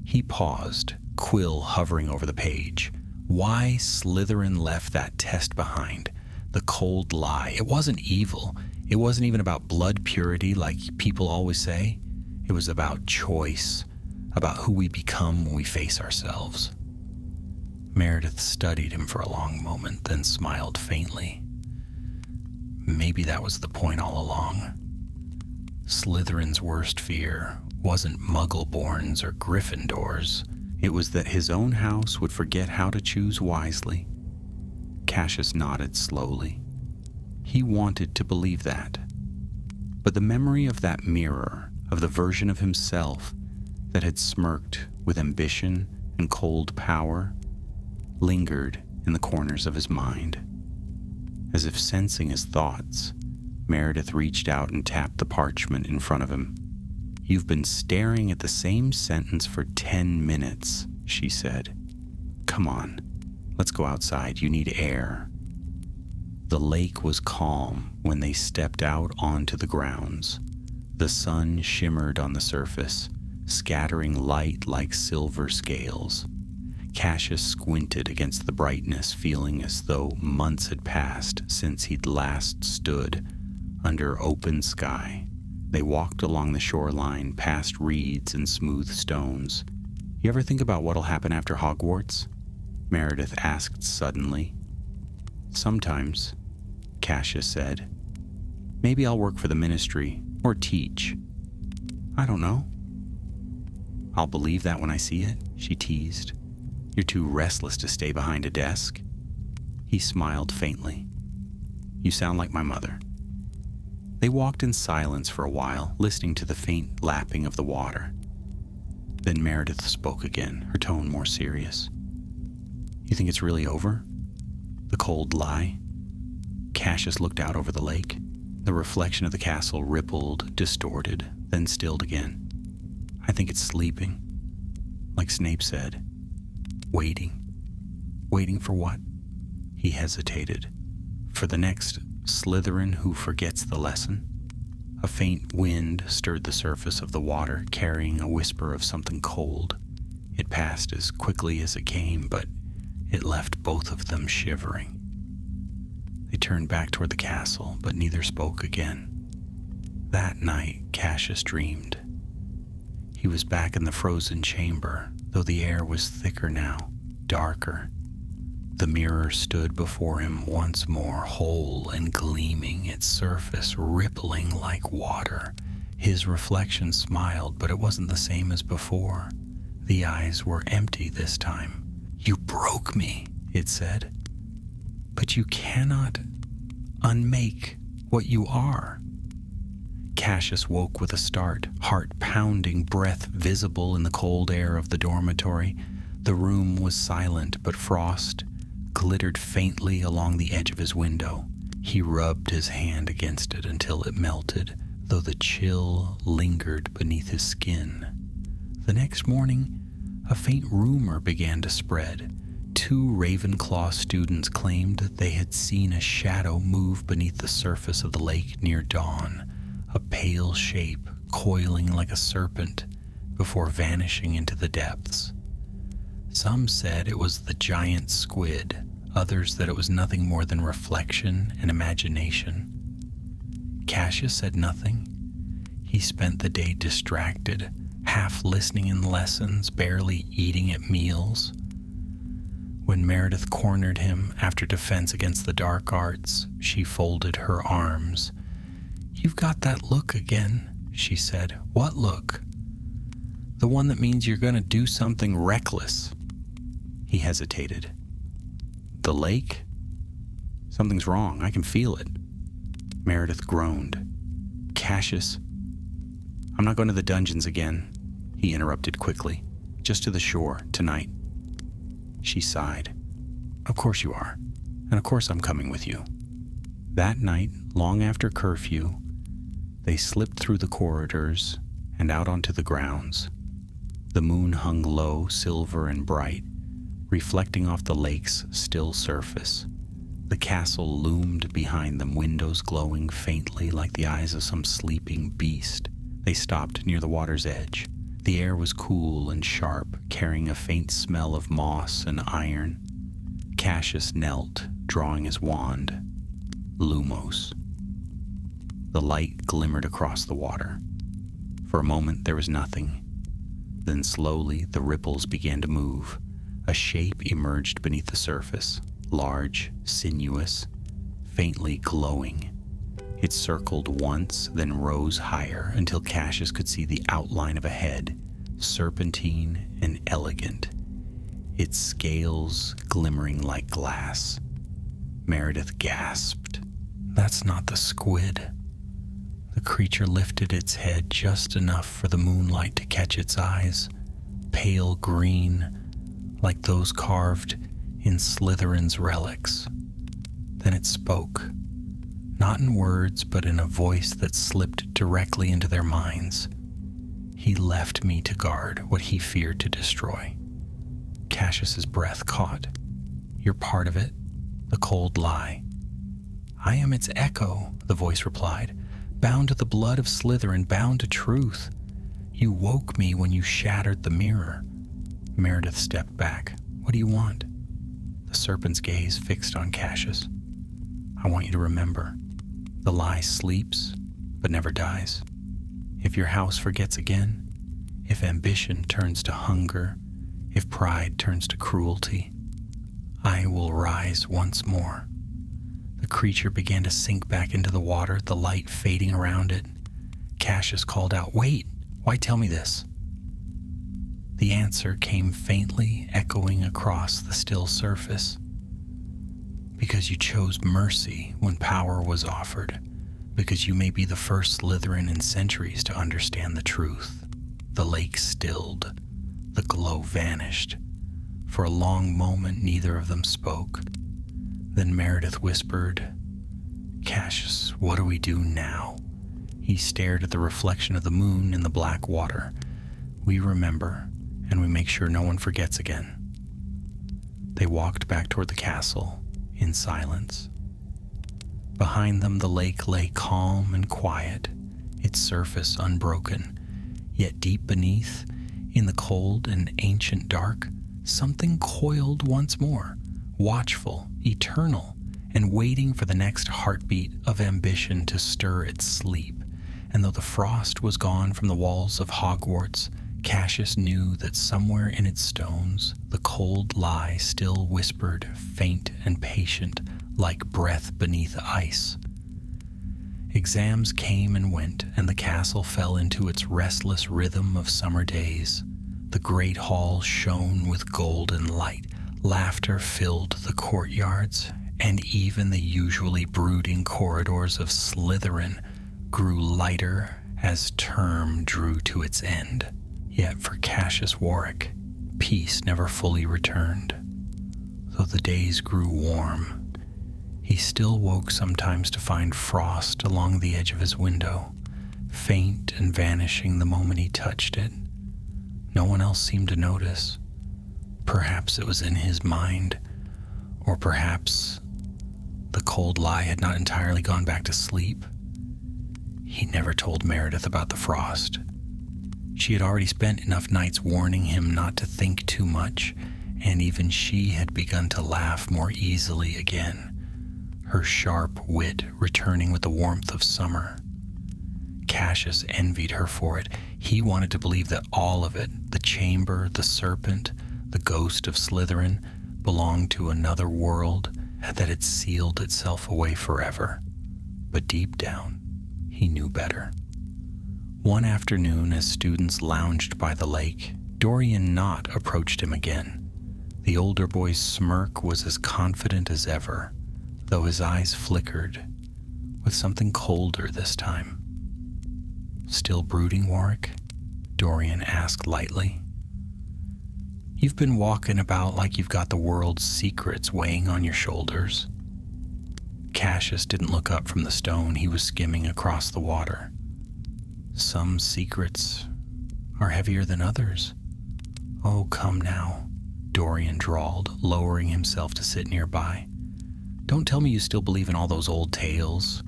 He paused, quill hovering over the page. Why Slytherin left that test behind. The cold lie. It wasn't evil. It wasn't even about blood purity like people always say. It was about choice, about who we become when we face ourselves. Meredith studied him for a long moment, then smiled faintly. Maybe that was the point all along. Slytherin's worst fear wasn't Muggleborns or Gryffindors. It was that his own house would forget how to choose wisely. Cassius nodded slowly. He wanted to believe that. But the memory of that mirror, of the version of himself that had smirked with ambition and cold power, lingered in the corners of his mind. As if sensing his thoughts, Meredith reached out and tapped the parchment in front of him. "You've been staring at the same sentence for 10 minutes, she said. "Come on, let's go outside. You need air." The lake was calm when they stepped out onto the grounds. The sun shimmered on the surface, scattering light like silver scales. Cassius squinted against the brightness, feeling as though months had passed since he'd last stood under open sky. They walked along the shoreline, past reeds and smooth stones. "You ever think about what'll happen after Hogwarts?" Meredith asked suddenly. "Sometimes," Cassius said. "Maybe I'll work for the ministry, or teach. I don't know." "I'll believe that when I see it," she teased. "You're too restless to stay behind a desk." He smiled faintly. "You sound like my mother." They walked in silence for a while, listening to the faint lapping of the water. Then Meredith spoke again, her tone more serious. "You think it's really over? The cold lie?" Cassius looked out over the lake. The reflection of the castle rippled, distorted, then stilled again. "I think it's sleeping. Like Snape said. Waiting. Waiting for what?" He hesitated. "For the next Slytherin who forgets the lesson." A faint wind stirred the surface of the water, carrying a whisper of something cold. It passed as quickly as it came, but it left both of them shivering. They turned back toward the castle, but neither spoke again. That night, Cassius dreamed. He was back in the frozen chamber, though the air was thicker now, darker. The mirror stood before him once more, whole and gleaming, its surface rippling like water. His reflection smiled, but it wasn't the same as before. The eyes were empty this time. "You broke me," it said. "But you cannot unmake what you are." Cassius woke with a start, heart pounding, breath visible in the cold air of the dormitory. The room was silent, but frost glittered faintly along the edge of his window. He rubbed his hand against it until it melted, though the chill lingered beneath his skin. The next morning, a faint rumor began to spread. 2 Ravenclaw students claimed that they had seen a shadow move beneath the surface of the lake near dawn, a pale shape coiling like a serpent before vanishing into the depths. Some said it was the giant squid, others that it was nothing more than reflection and imagination. Cassius said nothing. He spent the day distracted, half listening in lessons, barely eating at meals. When Meredith cornered him after defense against the dark arts, she folded her arms. "You've got that look again," she said. "What look?" "The one that means you're going to do something reckless." He hesitated. "The lake? Something's wrong. I can feel it." Meredith groaned. "Cassius, I'm not going to the dungeons again," he interrupted quickly. "Just to the shore, tonight." She sighed. "Of course you are. And of course I'm coming with you." That night, long after curfew, they slipped through the corridors and out onto the grounds. The moon hung low, silver and bright, reflecting off the lake's still surface. The castle loomed behind them, windows glowing faintly like the eyes of some sleeping beast. They stopped near the water's edge. The air was cool and sharp, carrying a faint smell of moss and iron. Cassius knelt, drawing his wand. Lumos. The light glimmered across the water. For a moment there was nothing. Then slowly the ripples began to move. A shape emerged beneath the surface, large, sinuous, faintly glowing. It circled once, then rose higher until Cassius could see the outline of a head, serpentine and elegant, its scales glimmering like glass. Meredith gasped. "That's not the squid." The creature lifted its head just enough for the moonlight to catch its eyes, pale green, like those carved in Slytherin's relics. Then it spoke, not in words, but in a voice that slipped directly into their minds. He left me to guard what he feared to destroy. Cassius's breath caught. "You're part of it, the cold lie." "I am its echo," the voice replied, "bound to the blood of Slytherin, bound to truth. You woke me when you shattered the mirror." Meredith stepped back. "What do you want?" The serpent's gaze fixed on Cassius. "I want you to remember, the lie sleeps, but never dies. If your house forgets again, if ambition turns to hunger, if pride turns to cruelty, I will rise once more." The creature began to sink back into the water, the light fading around it. Cassius called out, "Wait! Why tell me this?" The answer came faintly, echoing across the still surface. "Because you chose mercy when power was offered. Because you may be the first Slytherin in centuries to understand the truth." The lake stilled. The glow vanished. For a long moment, neither of them spoke. Then Meredith whispered, "Cassius, what do we do now?" He stared at the reflection of the moon in the black water. "We remember, and we make sure no one forgets again." They walked back toward the castle in silence. Behind them, the lake lay calm and quiet, its surface unbroken. Yet deep beneath, in the cold and ancient dark, something coiled once more, watchful, eternal, and waiting for the next heartbeat of ambition to stir its sleep. And though the frost was gone from the walls of Hogwarts, Cassius knew that somewhere in its stones the cold lie still whispered, faint and patient, like breath beneath ice. Exams came and went, and the castle fell into its restless rhythm of summer days. The great hall shone with golden light. Laughter filled the courtyards, and even the usually brooding corridors of Slytherin grew lighter as term drew to its end. Yet for Cassius Warwick, peace never fully returned. Though the days grew warm, he still woke sometimes to find frost along the edge of his window, faint and vanishing the moment he touched it. No one else seemed to notice. Perhaps it was in his mind, or perhaps the cold lie had not entirely gone back to sleep. He never told Meredith about the frost. She had already spent enough nights warning him not to think too much, and even she had begun to laugh more easily again, her sharp wit returning with the warmth of summer. Cassius envied her for it. He wanted to believe that all of it, the chamber, the serpent, the ghost of Slytherin, belonged to another world that had sealed itself away forever. But deep down, he knew better. One afternoon, as students lounged by the lake, Dorian Knott approached him again. The older boy's smirk was as confident as ever, though his eyes flickered, with something colder this time. "Still brooding, Warwick?" Dorian asked lightly. "You've been walking about like you've got the world's secrets weighing on your shoulders." Cassius didn't look up from the stone he was skimming across the water. "Some secrets are heavier than others." "Oh, come now," Dorian drawled, lowering himself to sit nearby. "Don't tell me you still believe in all those old tales,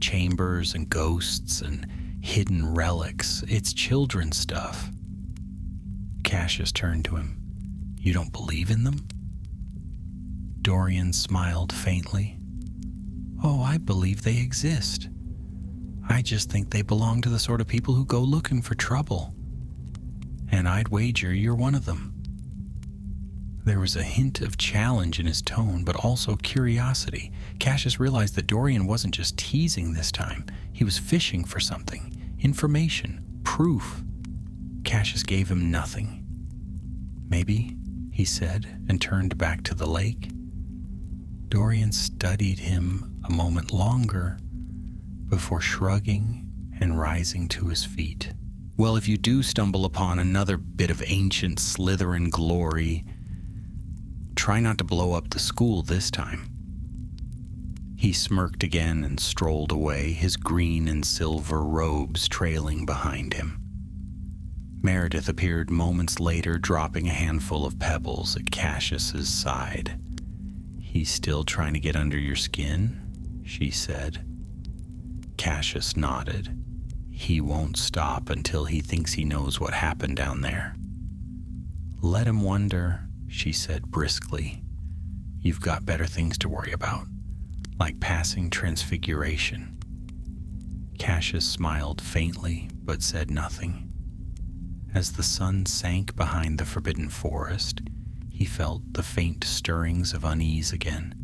chambers and ghosts and hidden relics. It's children's stuff." Cassius turned to him. "You don't believe in them?" Dorian smiled faintly. "Oh, I believe they exist. I just think they belong to the sort of people who go looking for trouble. And I'd wager you're one of them." There was a hint of challenge in his tone, but also curiosity. Cassius realized that Dorian wasn't just teasing this time. He was fishing for something. Information. Proof. Cassius gave him nothing. "Maybe," he said, and turned back to the lake. Dorian studied him a moment longer before shrugging and rising to his feet. "Well, if you do stumble upon another bit of ancient Slytherin glory, try not to blow up the school this time." He smirked again and strolled away, his green and silver robes trailing behind him. Meredith appeared moments later, dropping a handful of pebbles at Cassius's side. "He's still trying to get under your skin?" she said. Cassius nodded. "He won't stop until he thinks he knows what happened down there." "Let him wonder," she said briskly. "You've got better things to worry about, like passing transfiguration." Cassius smiled faintly, but said nothing. As the sun sank behind the forbidden forest, he felt the faint stirrings of unease again,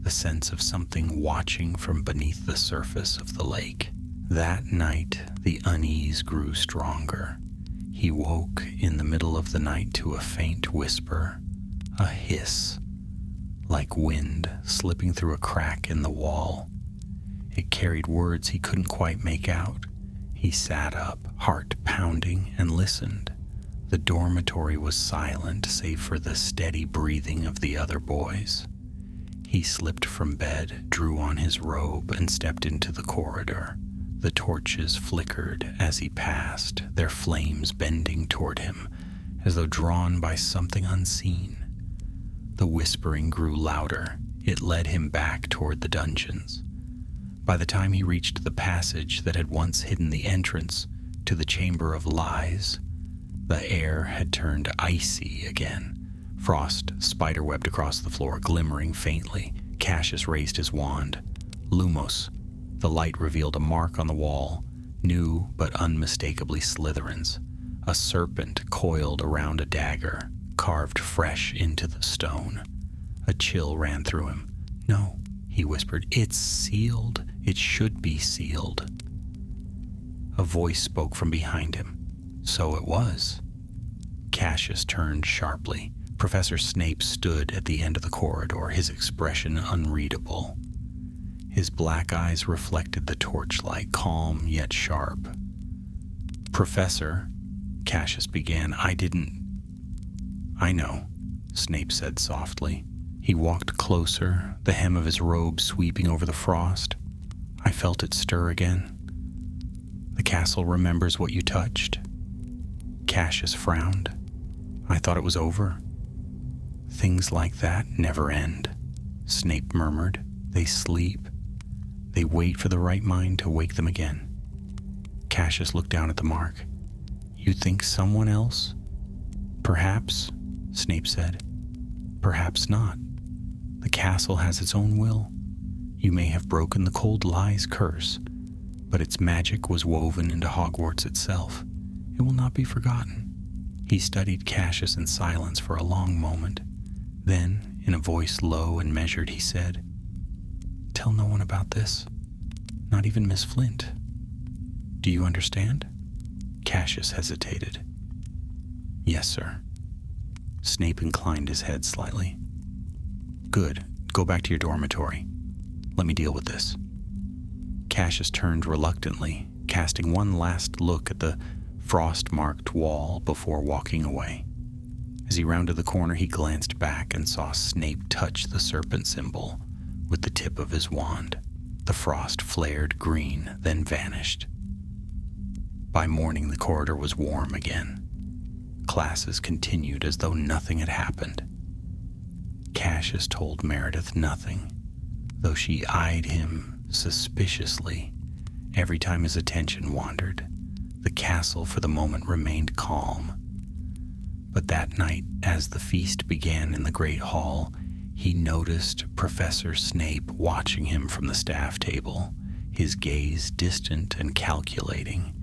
the sense of something watching from beneath the surface of the lake. That night, the unease grew stronger. He woke in the middle of the night to a faint whisper, a hiss, like wind slipping through a crack in the wall. It carried words he couldn't quite make out. He sat up, heart pounding, and listened. The dormitory was silent save for the steady breathing of the other boys. He slipped from bed, drew on his robe, and stepped into the corridor. The torches flickered as he passed, their flames bending toward him, as though drawn by something unseen. The whispering grew louder. It led him back toward the dungeons. By the time he reached the passage that had once hidden the entrance to the Chamber of Lies, the air had turned icy again. Frost spiderwebbed across the floor, glimmering faintly. Cassius raised his wand. Lumos. The light revealed a mark on the wall, new but unmistakably Slytherin's. A serpent coiled around a dagger, carved fresh into the stone. A chill ran through him. "No," he whispered. "It's sealed. It should be sealed." A voice spoke from behind him. So it was. Cassius turned sharply. Professor Snape stood at the end of the corridor, his expression unreadable. His black eyes reflected the torchlight, calm yet sharp. "Professor," Cassius began, I know," Snape said softly. He walked closer, the hem of his robe sweeping over the frost. "I felt it stir again. The castle remembers what you touched." Cassius frowned. "I thought it was over." "Things like that never end," Snape murmured. "They sleep. They wait for the right mind to wake them again." Cassius looked down at the mark. "You think someone else?" "Perhaps," Snape said. "Perhaps not. The castle has its own will. You may have broken the Cold Lies curse, but its magic was woven into Hogwarts itself. It will not be forgotten." He studied Cassius in silence for a long moment. Then, in a voice low and measured, he said, "Tell no one about this. Not even Miss Flint. Do you understand?" Cassius hesitated. "Yes, sir." Snape inclined his head slightly. "Good. Go back to your dormitory. Let me deal with this." Cassius turned reluctantly, casting one last look at the frost-marked wall before walking away. As he rounded the corner, he glanced back and saw Snape touch the serpent symbol with the tip of his wand. The frost flared green, then vanished. By morning, the corridor was warm again. Classes continued as though nothing had happened. Cassius told Meredith nothing, though she eyed him suspiciously every time his attention wandered. The castle for the moment remained calm. But that night, as the feast began in the great hall, he noticed Professor Snape watching him from the staff table, his gaze distant and calculating.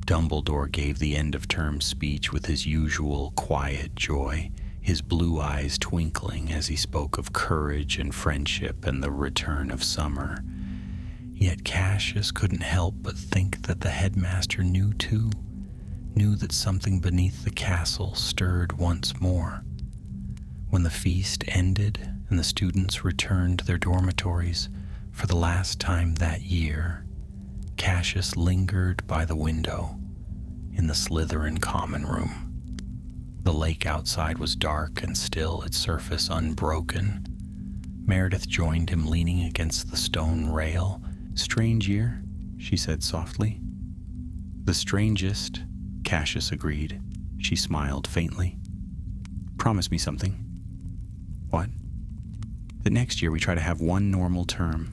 Dumbledore gave the end-of-term speech with his usual quiet joy, his blue eyes twinkling as he spoke of courage and friendship and the return of summer. Yet Cassius couldn't help but think that the headmaster knew too, knew that something beneath the castle stirred once more. When the feast ended and the students returned to their dormitories for the last time that year, Cassius lingered by the window in the Slytherin common room. The lake outside was dark and still, its surface unbroken. Meredith joined him leaning against the stone rail. "Strange year," she said softly. "The strangest," Cassius agreed. She smiled faintly. "Promise me something." "What?" "That next year we try to have one normal term.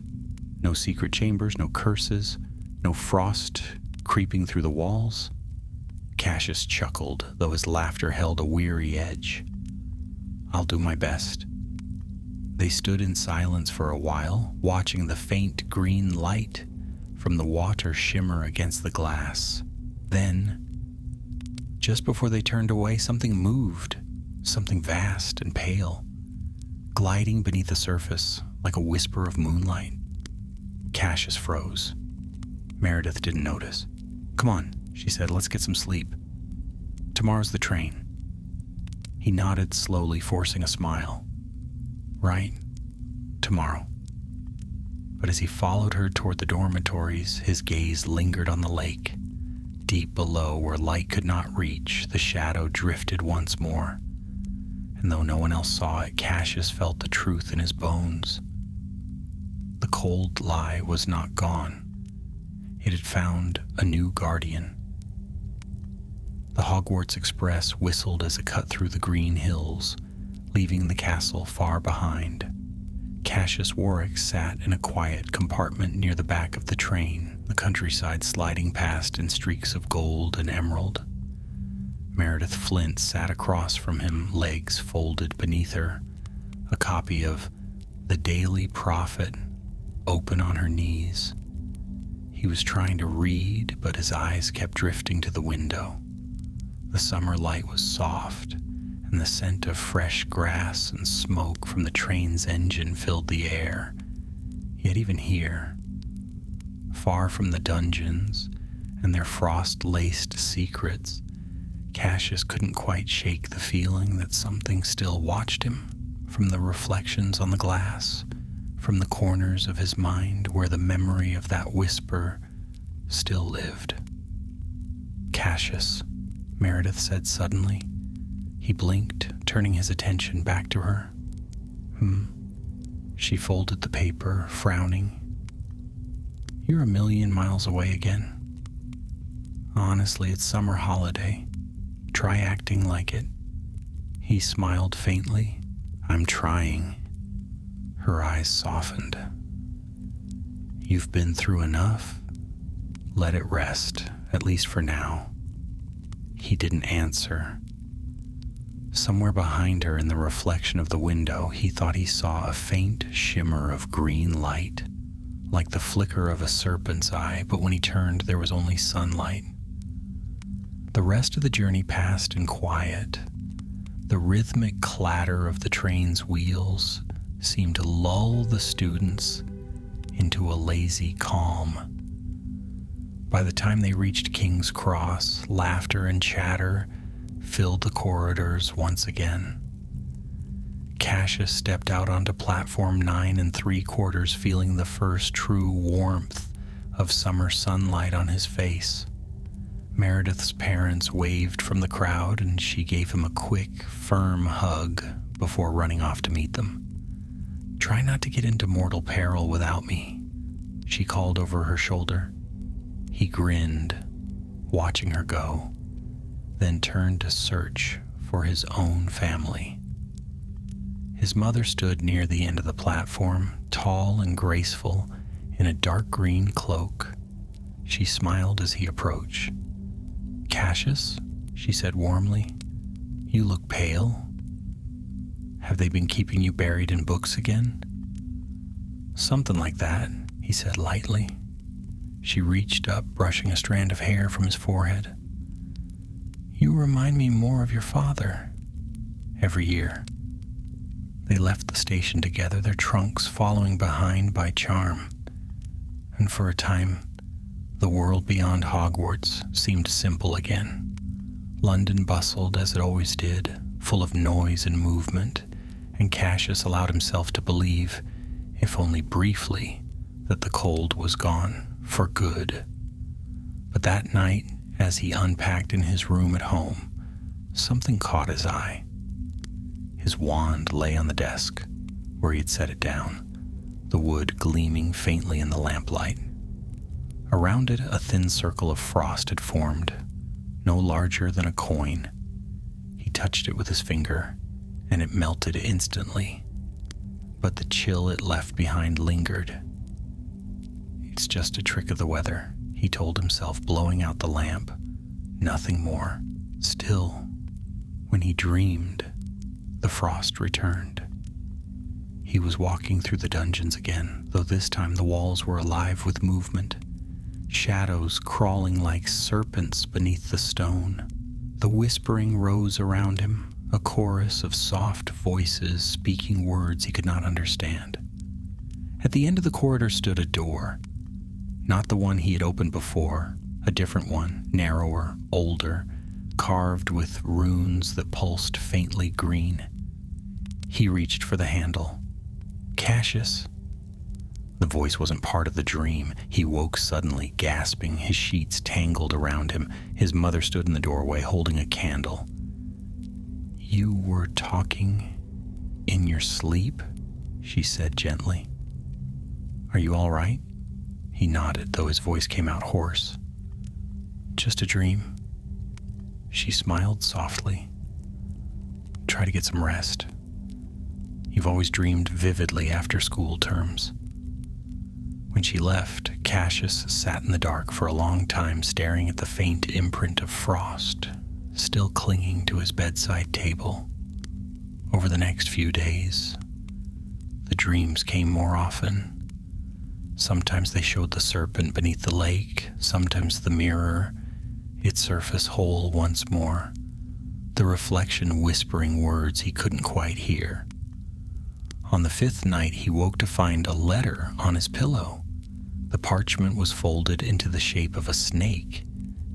No secret chambers, no curses, no frost creeping through the walls." Cassius chuckled, though his laughter held a weary edge. "I'll do my best." They stood in silence for a while, watching the faint green light from the water shimmer against the glass. Then, just before they turned away, something moved, something vast and pale, gliding beneath the surface like a whisper of moonlight. Cassius froze. Meredith didn't notice. "Come on," she said, "let's get some sleep. Tomorrow's the train." He nodded slowly, forcing a smile. "Right, tomorrow." But as he followed her toward the dormitories, his gaze lingered on the lake. Deep below, where light could not reach, the shadow drifted once more. And though no one else saw it, Cassius felt the truth in his bones. The cold lie was not gone. It had found a new guardian. The Hogwarts Express whistled as it cut through the green hills, leaving the castle far behind. Cassius Warwick sat in a quiet compartment near the back of the train, the countryside sliding past in streaks of gold and emerald. Meredith Flint sat across from him, legs folded beneath her, a copy of The Daily Prophet open on her knees. He was trying to read, but his eyes kept drifting to the window. The summer light was soft, and the scent of fresh grass and smoke from the train's engine filled the air. Yet even here, far from the dungeons and their frost-laced secrets, Cassius couldn't quite shake the feeling that something still watched him from the reflections on the glass, from the corners of his mind where the memory of that whisper still lived. "Cassius," Meredith said suddenly. He blinked, turning his attention back to her. She folded the paper, frowning. "You're a million miles away again. Honestly, it's summer holiday. Try acting like it." He smiled faintly. "I'm trying." Her eyes softened. "You've been through enough. Let it rest, at least for now." He didn't answer. Somewhere behind her in the reflection of the window, he thought he saw a faint shimmer of green light, like the flicker of a serpent's eye, but when he turned, there was only sunlight. The rest of the journey passed in quiet. The rhythmic clatter of the train's wheels seemed to lull the students into a lazy calm. By the time they reached King's Cross, laughter and chatter filled the corridors once again. Cassius stepped out onto platform 9 3/4, feeling the first true warmth of summer sunlight on his face. Meredith's parents waved from the crowd, and she gave him a quick, firm hug before running off to meet them. "Try not to get into mortal peril without me," she called over her shoulder. He grinned, watching her go, then turned to search for his own family. His mother stood near the end of the platform, tall and graceful in a dark green cloak. She smiled as he approached. "Cassius," she said warmly, "you look pale. Have they been keeping you buried in books again?" "Something like that," he said lightly. She reached up, brushing a strand of hair from his forehead. "You remind me more of your father." Every year, they left the station together, their trunks following behind by charm. And for a time, the world beyond Hogwarts seemed simple again. London bustled as it always did, full of noise and movement, and Cassius allowed himself to believe, if only briefly, that the cold was gone for good. But that night, as he unpacked in his room at home, something caught his eye. His wand lay on the desk, where he had set it down, the wood gleaming faintly in the lamplight. Around it, a thin circle of frost had formed, no larger than a coin. He touched it with his finger, and it melted instantly, but the chill it left behind lingered. "It's just a trick of the weather," he told himself, blowing out the lamp. Nothing more. Still, when he dreamed, the frost returned. He was walking through the dungeons again, though this time the walls were alive with movement. Shadows crawling like serpents beneath the stone. The whispering rose around him, a chorus of soft voices speaking words he could not understand. At the end of the corridor stood a door. Not the one he had opened before, a different one, narrower, older, carved with runes that pulsed faintly green. He reached for the handle. "Cassius?" The voice wasn't part of the dream. He woke suddenly, gasping, his sheets tangled around him. His mother stood in the doorway, holding a candle. "You were talking in your sleep?" she said gently. "Are you all right?" He nodded, though his voice came out hoarse. "Just a dream." She smiled softly. "Try to get some rest. You've always dreamed vividly after school terms." When she left, Cassius sat in the dark for a long time, staring at the faint imprint of frost, still clinging to his bedside table. Over the next few days, the dreams came more often. Sometimes they showed the serpent beneath the lake, sometimes the mirror, its surface whole once more, the reflection whispering words he couldn't quite hear. On the 5th night, he woke to find a letter on his pillow. The parchment was folded into the shape of a snake,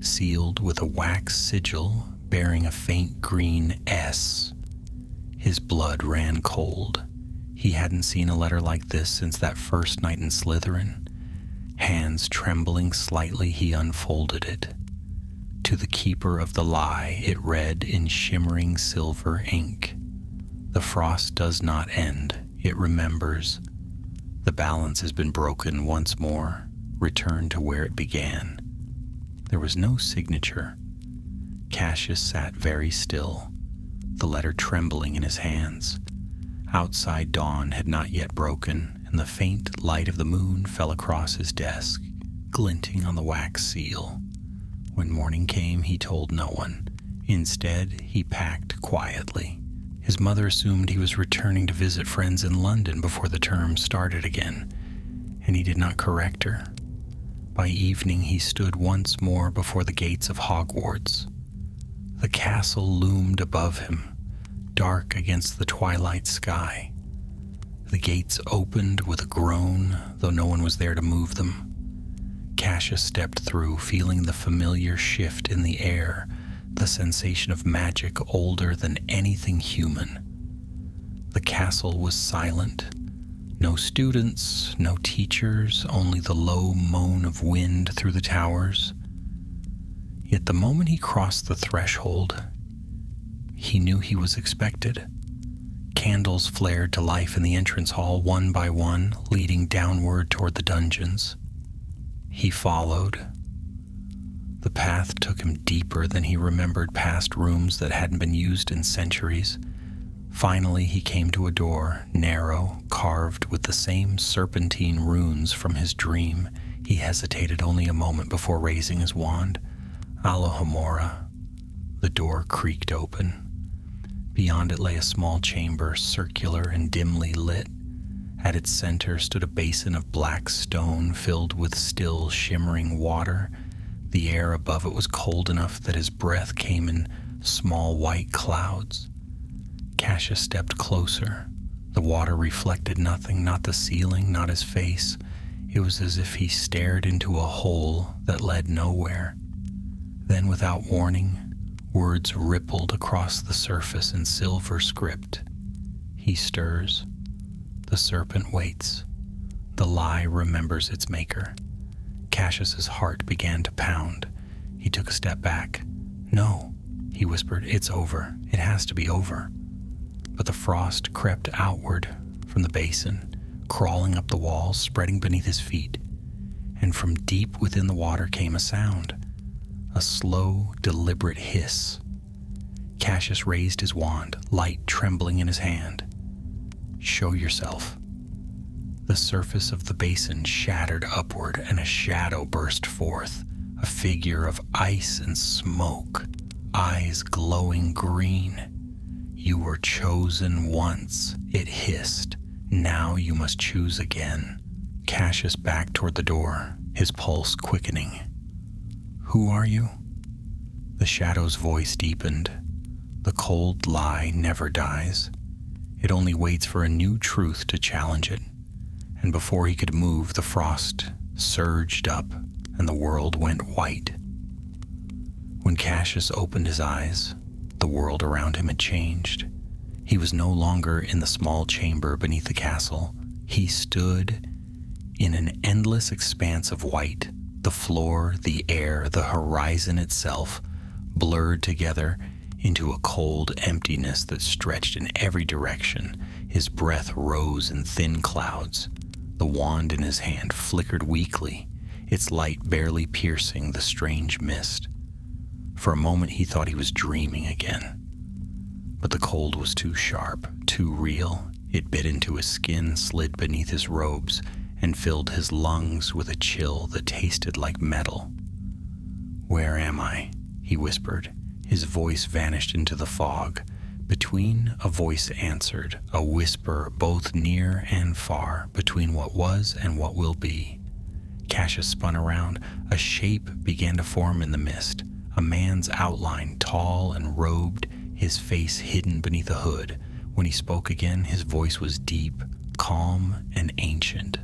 sealed with a wax sigil bearing a faint green S. His blood ran cold. He hadn't seen a letter like this since that first night in Slytherin. Hands trembling slightly, he unfolded it. To the keeper of the lie, it read in shimmering silver ink, "The frost does not end. It remembers. The balance has been broken once more. Return to where it began." There was no signature. Cassius sat very still, the letter trembling in his hands. Outside, dawn had not yet broken, and the faint light of the moon fell across his desk, glinting on the wax seal. When morning came, he told no one. Instead, he packed quietly. His mother assumed he was returning to visit friends in London before the term started again, and he did not correct her. By evening, he stood once more before the gates of Hogwarts. The castle loomed above him, dark against the twilight sky. The gates opened with a groan, though no one was there to move them. Cassius stepped through, feeling the familiar shift in the air, the sensation of magic older than anything human. The castle was silent. No students, no teachers, only the low moan of wind through the towers. Yet the moment he crossed the threshold, he knew he was expected. Candles flared to life in the entrance hall, one by one, leading downward toward the dungeons. He followed. The path took him deeper than he remembered, past rooms that hadn't been used in centuries. Finally, he came to a door, narrow, carved with the same serpentine runes from his dream. He hesitated only a moment before raising his wand. Alohomora. The door creaked open. Beyond it lay a small chamber, circular and dimly lit. At its center stood a basin of black stone filled with still, shimmering water. The air above it was cold enough that his breath came in small white clouds. Cassius stepped closer. The water reflected nothing, not the ceiling, not his face. It was as if he stared into a hole that led nowhere. Then, without warning, words rippled across the surface in silver script. He stirs. The serpent waits. The lie remembers its maker. Cassius's heart began to pound. He took a step back. "No," he whispered, "it's over. It has to be over." But the frost crept outward from the basin, crawling up the walls, spreading beneath his feet. And from deep within the water came a sound, a slow, deliberate hiss. Cassius raised his wand, light trembling in his hand. "Show yourself." The surface of the basin shattered upward, and a shadow burst forth, a figure of ice and smoke, eyes glowing green. "You were chosen once," it hissed. "Now you must choose again." Cassius backed toward the door, his pulse quickening. "Who are you?" The shadow's voice deepened. "The cold lie never dies. It only waits for a new truth to challenge it." And before he could move, the frost surged up and the world went white. When Cassius opened his eyes, the world around him had changed. He was no longer in the small chamber beneath the castle. He stood in an endless expanse of white. The floor, the air, the horizon itself blurred together into a cold emptiness that stretched in every direction. His breath rose in thin clouds. The wand in his hand flickered weakly, its light barely piercing the strange mist. For a moment he thought he was dreaming again. But the cold was too sharp, too real. It bit into his skin, slid beneath his robes, and filled his lungs with a chill that tasted like metal. "Where am I?" he whispered. His voice vanished into the fog. Between, a voice answered, a whisper both near and far, between what was and what will be. Cassius spun around. A shape began to form in the mist, a man's outline, tall and robed, his face hidden beneath a hood. When he spoke again, his voice was deep, calm, and ancient.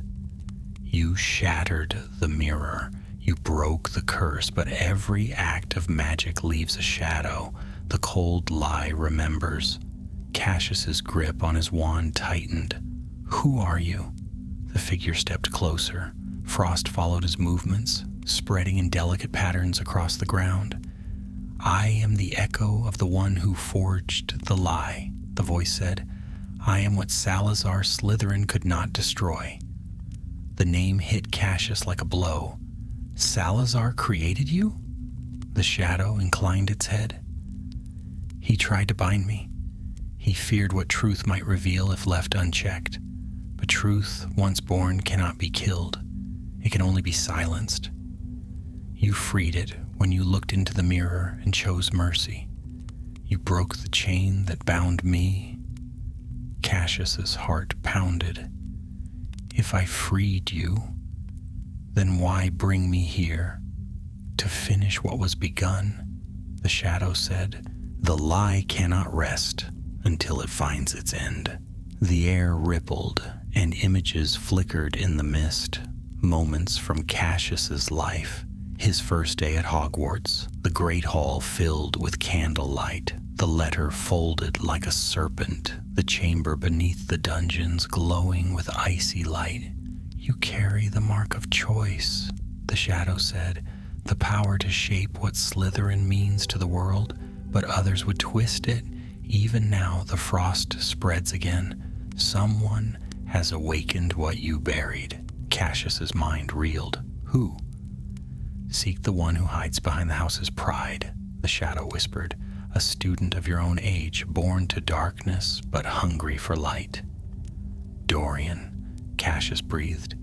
"You shattered the mirror. You broke the curse, but every act of magic leaves a shadow. The cold lie remembers." Cassius's grip on his wand tightened. "Who are you?" The figure stepped closer. Frost followed his movements, spreading in delicate patterns across the ground. "I am the echo of the one who forged the lie," the voice said. "I am what Salazar Slytherin could not destroy." The name hit Cassius like a blow. "Salazar created you?" The shadow inclined its head. "He tried to bind me. He feared what truth might reveal if left unchecked. But truth, once born, cannot be killed. It can only be silenced. You freed it when you looked into the mirror and chose mercy. You broke the chain that bound me." Cassius's heart pounded. "If I freed you, then why bring me here? To finish what was begun?" The shadow said. "The lie cannot rest until it finds its end." The air rippled and images flickered in the mist, moments from Cassius's life. His first day at Hogwarts, the great hall filled with candlelight, the letter folded like a serpent, the chamber beneath the dungeons glowing with icy light. "You carry the mark of choice," the shadow said, "the power to shape what Slytherin means to the world, but others would twist it. Even now the frost spreads again. Someone has awakened what you buried." Cassius's mind reeled. "Who?" "Seek the one who hides behind the house's pride," the shadow whispered. "A student of your own age, born to darkness, but hungry for light." "Dorian," Cassius breathed.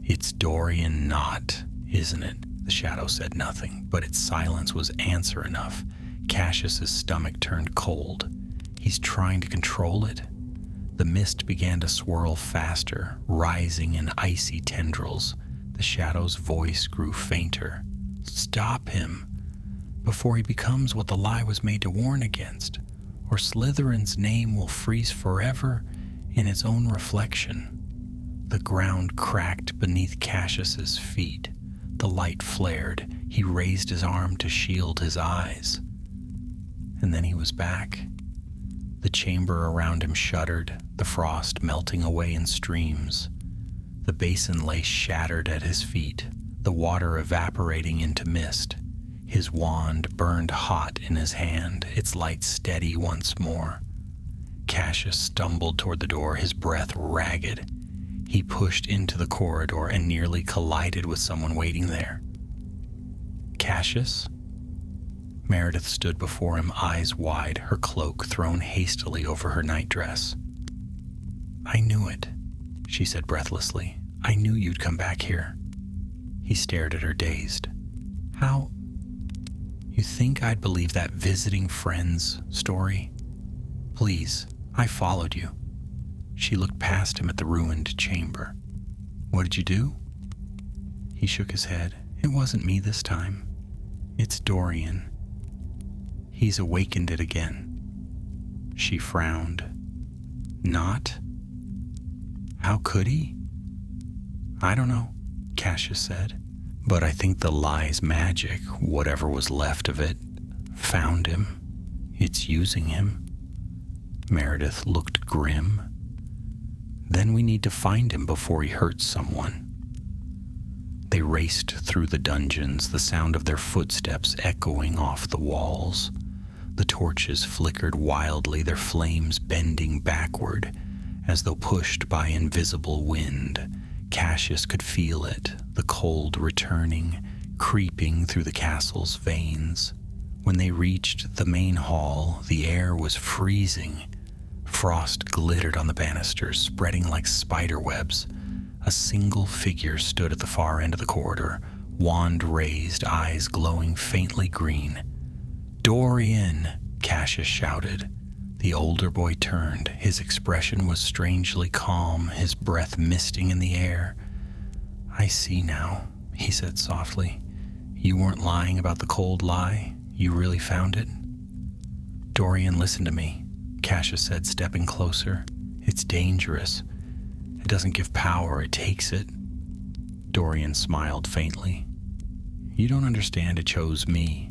"It's Dorian not, isn't it?" The shadow said nothing, but its silence was answer enough. Cassius's stomach turned cold. He's trying to control it? The mist began to swirl faster, rising in icy tendrils. The shadow's voice grew fainter. "Stop him, before he becomes what the lie was made to warn against, or Slytherin's name will freeze forever in its own reflection." The ground cracked beneath Cassius's feet. The light flared. He raised his arm to shield his eyes. And then he was back. The chamber around him shuddered, the frost melting away in streams. The basin lay shattered at his feet, the water evaporating into mist. His wand burned hot in his hand, its light steady once more. Cassius stumbled toward the door, his breath ragged. He pushed into the corridor and nearly collided with someone waiting there. "Cassius?" Meredith stood before him, eyes wide, her cloak thrown hastily over her nightdress. "I knew it," she said breathlessly. "I knew you'd come back here." He stared at her, dazed. "How? You think I'd believe that visiting friends story? Please, I followed you." She looked past him at the ruined chamber. "What did you do?" He shook his head. "It wasn't me this time. It's Dorian. He's awakened it again." She frowned. "Not? How could he?" "I don't know," Cassius said. "But I think the lie's magic, whatever was left of it, found him. It's using him." Meredith looked grim. "Then we need to find him before he hurts someone." They raced through the dungeons, the sound of their footsteps echoing off the walls. The torches flickered wildly, their flames bending backward, as though pushed by invisible wind. Cassius could feel it, the cold returning, creeping through the castle's veins. When they reached the main hall, the air was freezing. Frost glittered on the banisters, spreading like spider webs. A single figure stood at the far end of the corridor, wand raised, eyes glowing faintly green. "Dorian!" Cassius shouted. The older boy turned. His expression was strangely calm, his breath misting in the air. "I see now," he said softly. "You weren't lying about the cold lie. You really found it." "Dorian, listen to me," Cassius said, stepping closer. "It's dangerous. It doesn't give power, it takes it." Dorian smiled faintly. "You don't understand. It chose me.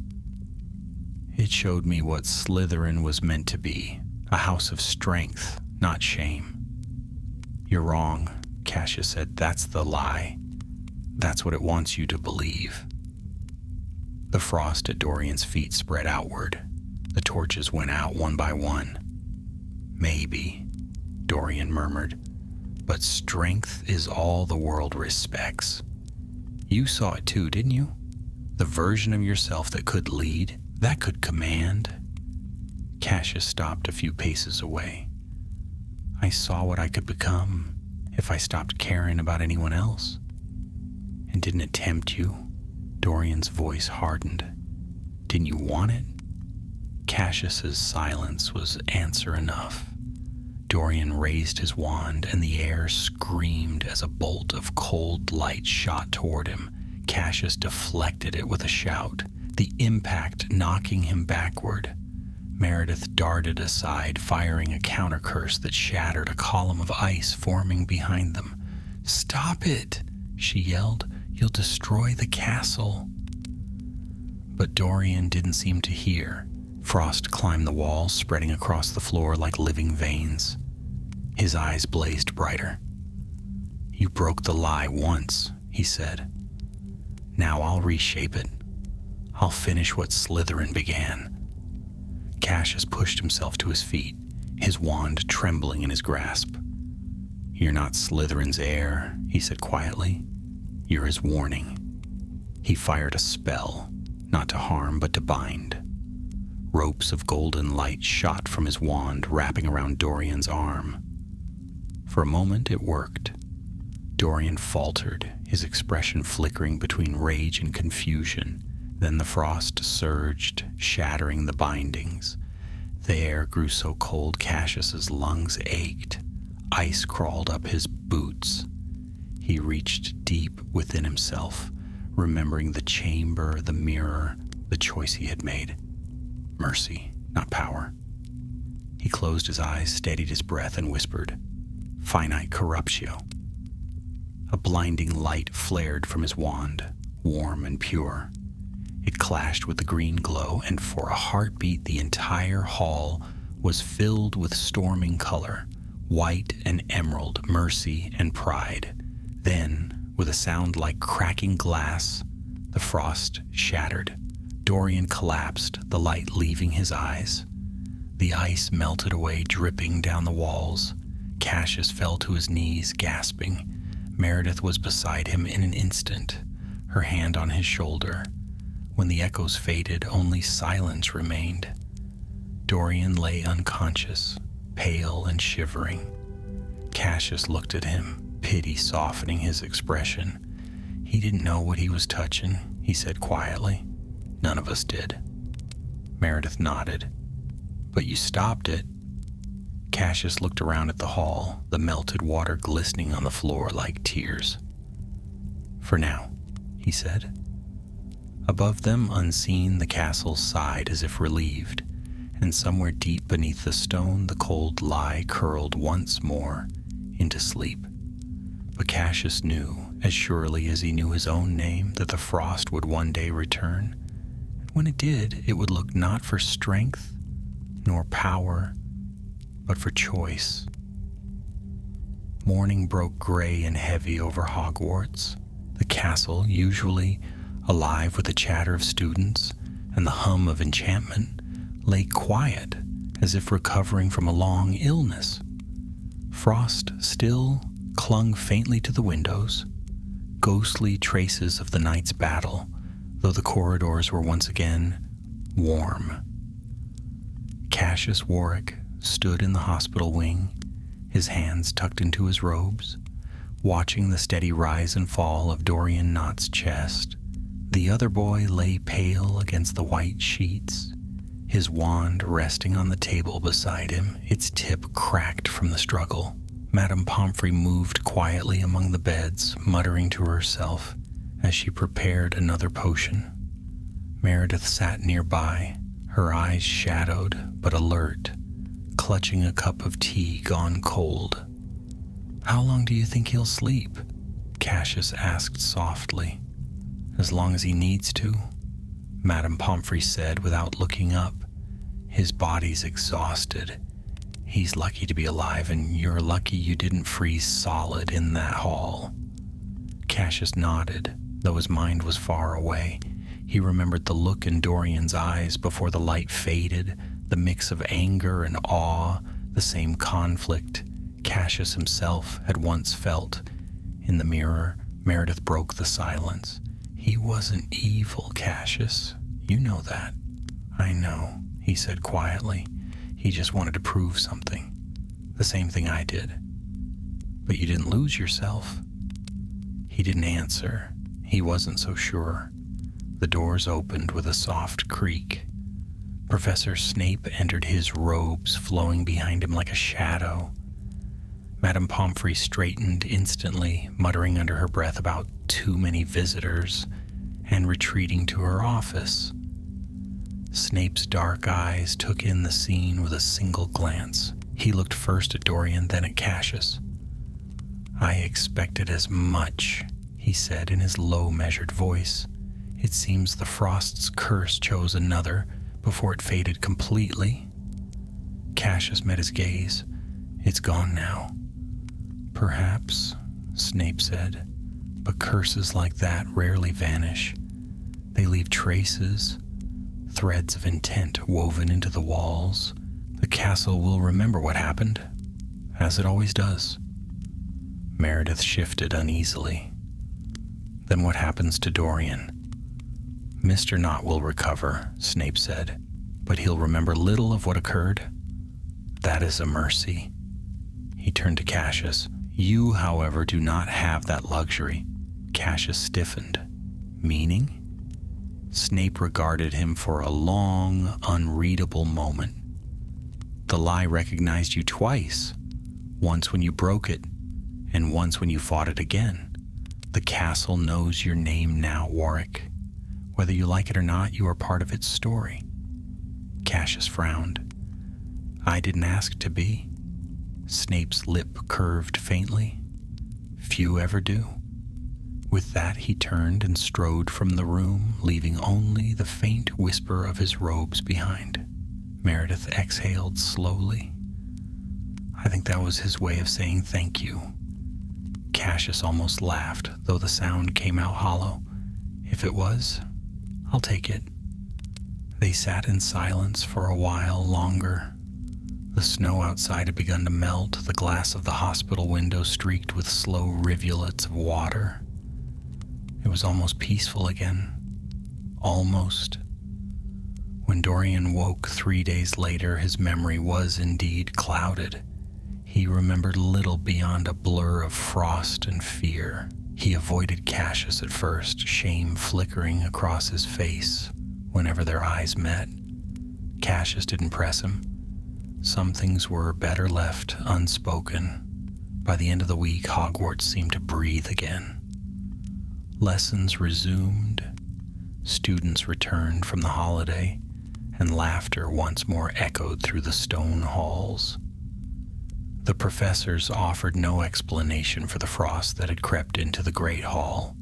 It showed me what Slytherin was meant to be, a house of strength, not shame." "You're wrong," Cassius said. "That's the lie. That's what it wants you to believe." The frost at Dorian's feet spread outward. The torches went out one by one. "Maybe," Dorian murmured, "but strength is all the world respects. You saw it too, didn't you? The version of yourself that could lead, that could command." Cassius stopped a few paces away. "I saw what I could become if I stopped caring about anyone else." "And didn't it tempt you?" Dorian's voice hardened. "Didn't you want it?" Cassius's silence was answer enough. Dorian raised his wand, and the air screamed as a bolt of cold light shot toward him. Cassius deflected it with a shout, the impact knocking him backward. Meredith darted aside, firing a counter-curse that shattered a column of ice forming behind them. "Stop it!" she yelled. "You'll destroy the castle." But Dorian didn't seem to hear. Frost climbed the walls, spreading across the floor like living veins. His eyes blazed brighter. "You broke the lie once," he said. "Now I'll reshape it. I'll finish what Slytherin began." Cassius pushed himself to his feet, his wand trembling in his grasp. "You're not Slytherin's heir," he said quietly. "You're his warning." He fired a spell, not to harm but to bind. Ropes of golden light shot from his wand, wrapping around Dorian's arm. For a moment it worked. Dorian faltered, his expression flickering between rage and confusion. Then the frost surged, shattering the bindings. The air grew so cold Cassius's lungs ached. Ice crawled up his boots. He reached deep within himself, remembering the chamber, the mirror, the choice he had made. Mercy, not power. He closed his eyes, steadied his breath, and whispered, "Finite corruptio." A blinding light flared from his wand, warm and pure. It clashed with the green glow, and for a heartbeat the entire hall was filled with storming color, white and emerald, mercy and pride. Then, with a sound like cracking glass, the frost shattered. Dorian collapsed, the light leaving his eyes. The ice melted away, dripping down the walls. Cassius fell to his knees, gasping. Meredith was beside him in an instant, her hand on his shoulder. When the echoes faded, only silence remained. Dorian lay unconscious, pale and shivering. Cassius looked at him, pity softening his expression. He didn't know what he was touching, he said quietly. None of us did. Meredith nodded. But you stopped it. Cassius looked around at the hall, the melted water glistening on the floor like tears. For now, he said. Above them, unseen, the castle sighed as if relieved, and somewhere deep beneath the stone, the cold lie curled once more into sleep. But Cassius knew, as surely as he knew his own name, that the frost would one day return. And when it did, it would look not for strength, nor power, but for choice. Morning broke gray and heavy over Hogwarts. The castle, usually alive with the chatter of students and the hum of enchantment, lay quiet as if recovering from a long illness. Frost still clung faintly to the windows, ghostly traces of the night's battle, though the corridors were once again warm. Cassius Warwick stood in the hospital wing, his hands tucked into his robes, watching the steady rise and fall of Dorian Knott's chest. The other boy lay pale against the white sheets, his wand resting on the table beside him, its tip cracked from the struggle. Madame Pomfrey moved quietly among the beds, muttering to herself as she prepared another potion. Meredith sat nearby, her eyes shadowed but alert, clutching a cup of tea gone cold. "How long do you think he'll sleep?" Cassius asked softly. "As long as he needs to," Madame Pomfrey said without looking up. "His body's exhausted. He's lucky to be alive, and you're lucky you didn't freeze solid in that hall." Cassius nodded, though his mind was far away. He remembered the look in Dorian's eyes before the light faded, the mix of anger and awe, the same conflict Cassius himself had once felt. In the mirror, Meredith broke the silence. "He wasn't evil, Cassius. You know that." "I know," he said quietly. "He just wanted to prove something. The same thing I did." "But you didn't lose yourself." He didn't answer. He wasn't so sure. The doors opened with a soft creak. Professor Snape entered, his robes flowing behind him like a shadow. Madame Pomfrey straightened instantly, muttering under her breath about too many visitors, and retreating to her office. Snape's dark eyes took in the scene with a single glance. He looked first at Dorian, then at Cassius. "I expected as much," he said in his low, measured voice. "It seems the Frost's curse chose another before it faded completely." Cassius met his gaze. "It's gone now." "Perhaps," Snape said, "but curses like that rarely vanish. They leave traces, threads of intent woven into the walls. The castle will remember what happened, as it always does." Meredith shifted uneasily. "Then what happens to Dorian?" "Mr. Knott will recover," Snape said, "but he'll remember little of what occurred. That is a mercy." He turned to Cassius. "You, however, do not have that luxury." Cassius stiffened. "Meaning?" Snape regarded him for a long, unreadable moment. "The lie recognized you twice. Once when you broke it, and once when you fought it again. The castle knows your name now, Warwick. Whether you like it or not, you are part of its story. Cassius frowned. I didn't ask to be. Snape's lip curved faintly. Few ever do. With that, he turned and strode from the room, leaving only the faint whisper of his robes behind. Meredith exhaled slowly. I think that was his way of saying thank you. Cassius almost laughed, though the sound came out hollow. If it was, I'll take it. They sat in silence for a while longer. The snow outside had begun to melt, the glass of the hospital window streaked with slow rivulets of water. It was almost peaceful again. Almost. When Dorian woke 3 days later, his memory was indeed clouded. He remembered little beyond a blur of frost and fear. He avoided Cassius at first, shame flickering across his face whenever their eyes met. Cassius didn't press him. Some things were better left unspoken. By the end of the week, Hogwarts seemed to breathe again. Lessons resumed. Students returned from the holiday, and laughter once more echoed through the stone halls. The professors offered no explanation for the frost that had crept into the Great Hall,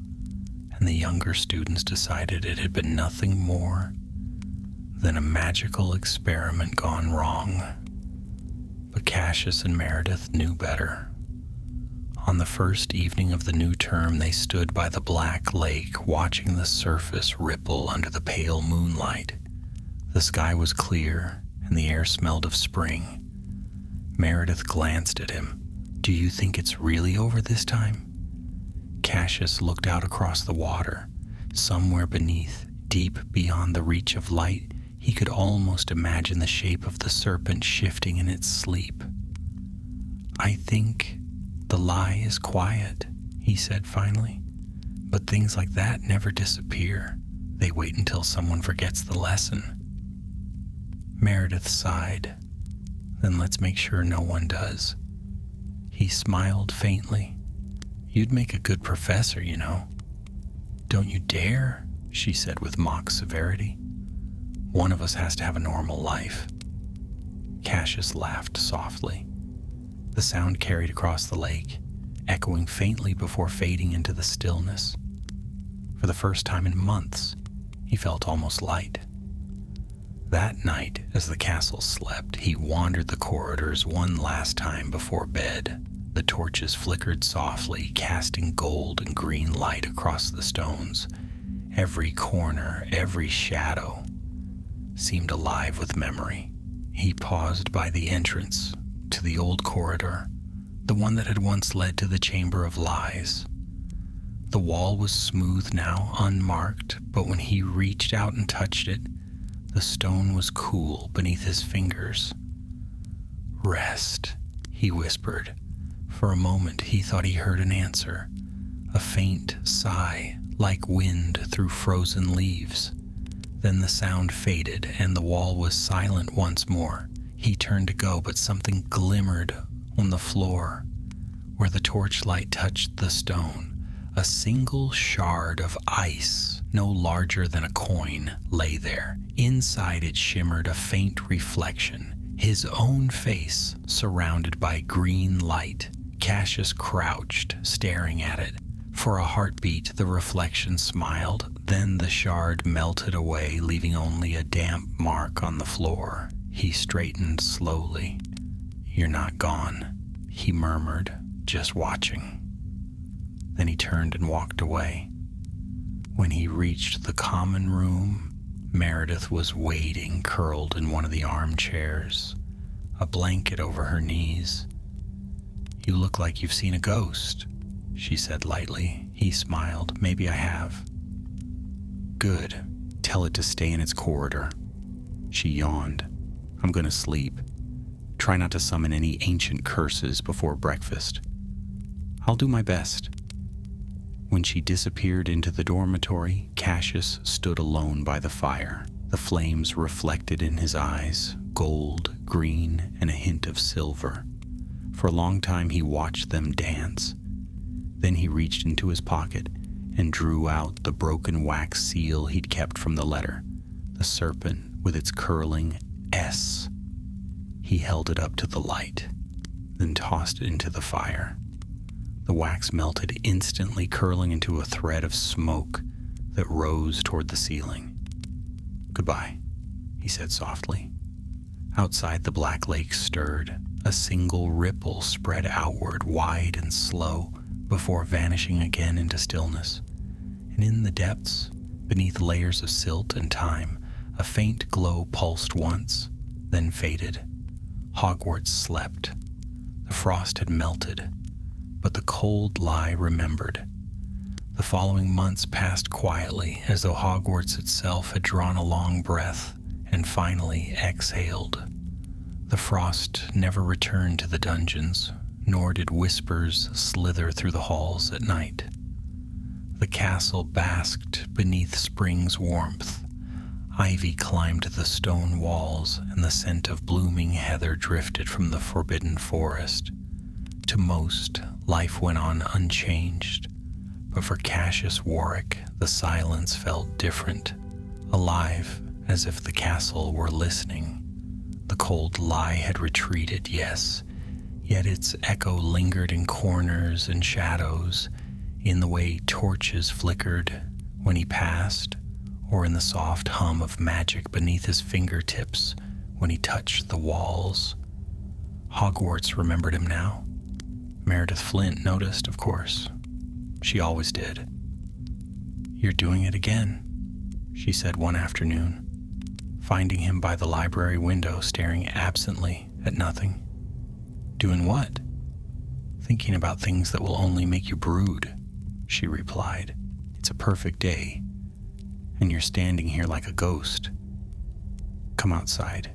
and the younger students decided it had been nothing more than a magical experiment gone wrong. But Cassius and Meredith knew better. On the first evening of the new term, they stood by the black lake, watching the surface ripple under the pale moonlight. The sky was clear, and the air smelled of spring. Meredith glanced at him. Do you think it's really over this time? Cassius looked out across the water. Somewhere beneath, deep beyond the reach of light, he could almost imagine the shape of the serpent shifting in its sleep. I think the lie is quiet, he said finally. But things like that never disappear. They wait until someone forgets the lesson. Meredith sighed. Then let's make sure no one does. He smiled faintly. You'd make a good professor, you know. Don't you dare, she said with mock severity. One of us has to have a normal life. Cassius laughed softly. The sound carried across the lake, echoing faintly before fading into the stillness. For the first time in months, he felt almost light. That night, as the castle slept, he wandered the corridors one last time before bed. The torches flickered softly, casting gold and green light across the stones. Every corner, every shadow seemed alive with memory. He paused by the entrance to the old corridor, the one that had once led to the Chamber of Lies. The wall was smooth now, unmarked, but when he reached out and touched it, the stone was cool beneath his fingers. Rest, he whispered. For a moment, he thought he heard an answer, a faint sigh like wind through frozen leaves. Then the sound faded, and the wall was silent once more. He turned to go, but something glimmered on the floor where the torchlight touched the stone. A single shard of ice, no larger than a coin, lay there. Inside it shimmered a faint reflection, his own face surrounded by green light. Cassius crouched, staring at it. For a heartbeat, the reflection smiled. Then the shard melted away, leaving only a damp mark on the floor. He straightened slowly. You're not gone, he murmured, just watching. Then he turned and walked away. When he reached the common room, Meredith was waiting, curled in one of the armchairs, a blanket over her knees. You look like you've seen a ghost, she said lightly. He smiled. Maybe I have. Good. Tell it to stay in its corridor. She yawned. I'm going to sleep. Try not to summon any ancient curses before breakfast. I'll do my best. When she disappeared into the dormitory, Cassius stood alone by the fire. The flames reflected in his eyes, gold, green, and a hint of silver. For a long time he watched them dance. Then he reached into his pocket and drew out the broken wax seal he'd kept from the letter, the serpent with its curling S. He held it up to the light, then tossed it into the fire. The wax melted instantly, curling into a thread of smoke that rose toward the ceiling. "Goodbye," he said softly. Outside, the black lake stirred. A single ripple spread outward, wide and slow, before vanishing again into stillness. And in the depths, beneath layers of silt and time, a faint glow pulsed once, then faded. Hogwarts slept. The frost had melted, but the cold lie remembered. The following months passed quietly, as though Hogwarts itself had drawn a long breath and finally exhaled. The frost never returned to the dungeons, nor did whispers slither through the halls at night. The castle basked beneath spring's warmth. Ivy climbed the stone walls, and the scent of blooming heather drifted from the forbidden forest. To most, life went on unchanged, but for Cassius Warwick, the silence felt different, alive, as if the castle were listening. The cold lie had retreated, yes, yet its echo lingered in corners and shadows, in the way torches flickered when he passed, or in the soft hum of magic beneath his fingertips when he touched the walls. Hogwarts remembered him now. Meredith Flint noticed, of course. She always did. "You're doing it again," she said one afternoon, finding him by the library window staring absently at nothing. "Doing what?" "Thinking about things that will only make you brood," she replied. "It's a perfect day, and you're standing here like a ghost. Come outside.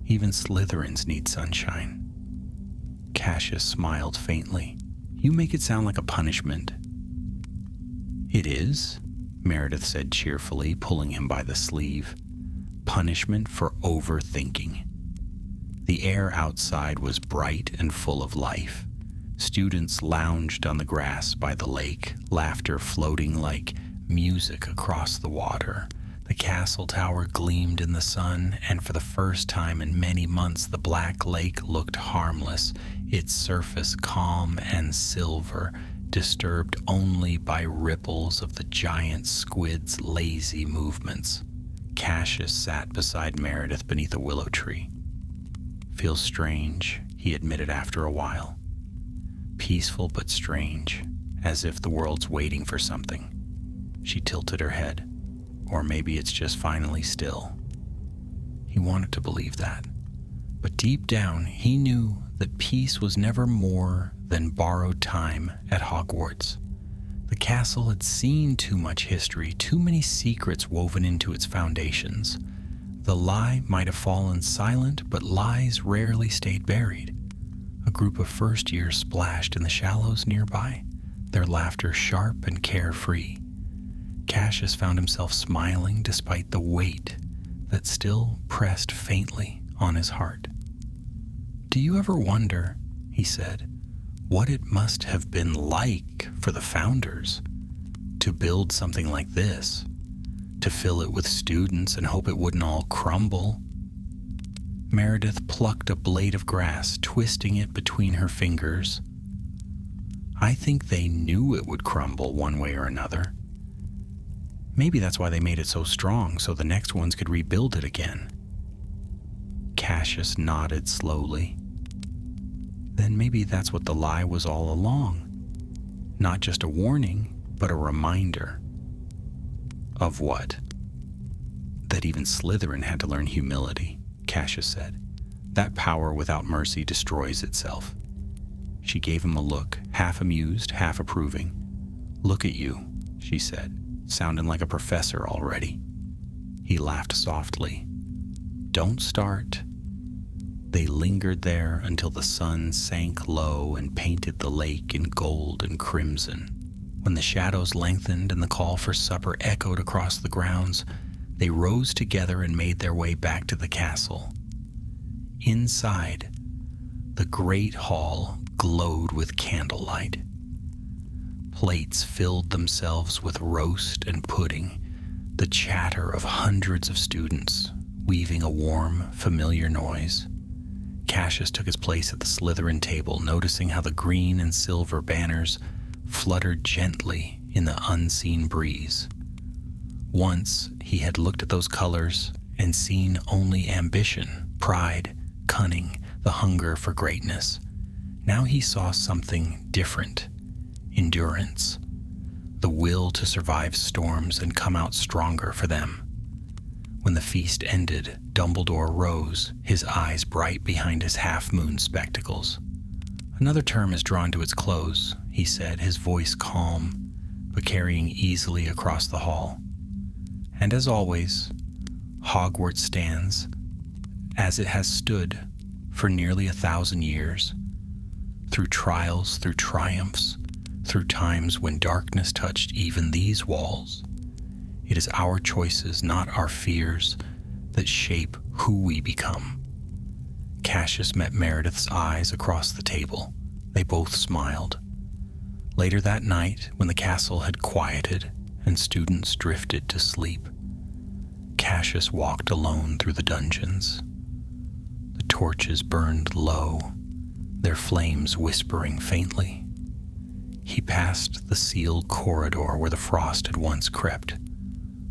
Even Slytherins need sunshine." Cassius smiled faintly. "You make it sound like a punishment." "It is," Meredith said cheerfully, pulling him by the sleeve. "Punishment for overthinking." The air outside was bright and full of life. Students lounged on the grass by the lake, laughter floating like music across the water. The castle tower gleamed in the sun, and for the first time in many months the black lake looked harmless, its surface calm and silver, disturbed only by ripples of the giant squid's lazy movements. Cassius sat beside Meredith beneath a willow tree. "Feels strange," he admitted after a while. "Peaceful but strange, as if the world's waiting for something." She tilted her head. "Or maybe it's just finally still." He wanted to believe that. But deep down, he knew that peace was never more than borrowed time at Hogwarts. The castle had seen too much history, too many secrets woven into its foundations. The lie might have fallen silent, but lies rarely stayed buried. A group of first years splashed in the shallows nearby, their laughter sharp and carefree. Cassius found himself smiling despite the weight that still pressed faintly on his heart. "Do you ever wonder," he said, "what it must have been like for the founders to build something like this, to fill it with students and hope it wouldn't all crumble?" Meredith plucked a blade of grass, twisting it between her fingers. "I think they knew it would crumble one way or another. Maybe that's why they made it so strong, so the next ones could rebuild it again." Cassius nodded slowly. "Then maybe that's what the lie was all along. Not just a warning, but a reminder." "Of what?" "That even Slytherin had to learn humility," Cassius said. "That power without mercy destroys itself." She gave him a look, half amused, half approving. "Look at you," she said, "sounding like a professor already." He laughed softly. "Don't start." They lingered there until the sun sank low and painted the lake in gold and crimson. When the shadows lengthened and the call for supper echoed across the grounds, they rose together and made their way back to the castle. Inside, The great hall glowed with candlelight. Plates filled themselves with roast and pudding, the chatter of hundreds of students weaving a warm, familiar noise. Cassius took his place at the Slytherin table, noticing how the green and silver banners fluttered gently in the unseen breeze. Once he had looked at those colors and seen only ambition, pride, cunning, the hunger for greatness. Now he saw something different: endurance, the will to survive storms and come out stronger for them. When the feast ended, Dumbledore rose, his eyes bright behind his half-moon spectacles. "Another term is drawn to its close," he said, his voice calm, but carrying easily across the hall. "And as always, Hogwarts stands, as it has stood for nearly 1,000 years, through trials, through triumphs, through times when darkness touched even these walls. It is our choices, not our fears, that shape who we become." Cassius met Meredith's eyes across the table. They both smiled. Later that night, when the castle had quieted and students drifted to sleep, Cassius walked alone through the dungeons. The torches burned low, their flames whispering faintly. He passed the sealed corridor where the frost had once crept,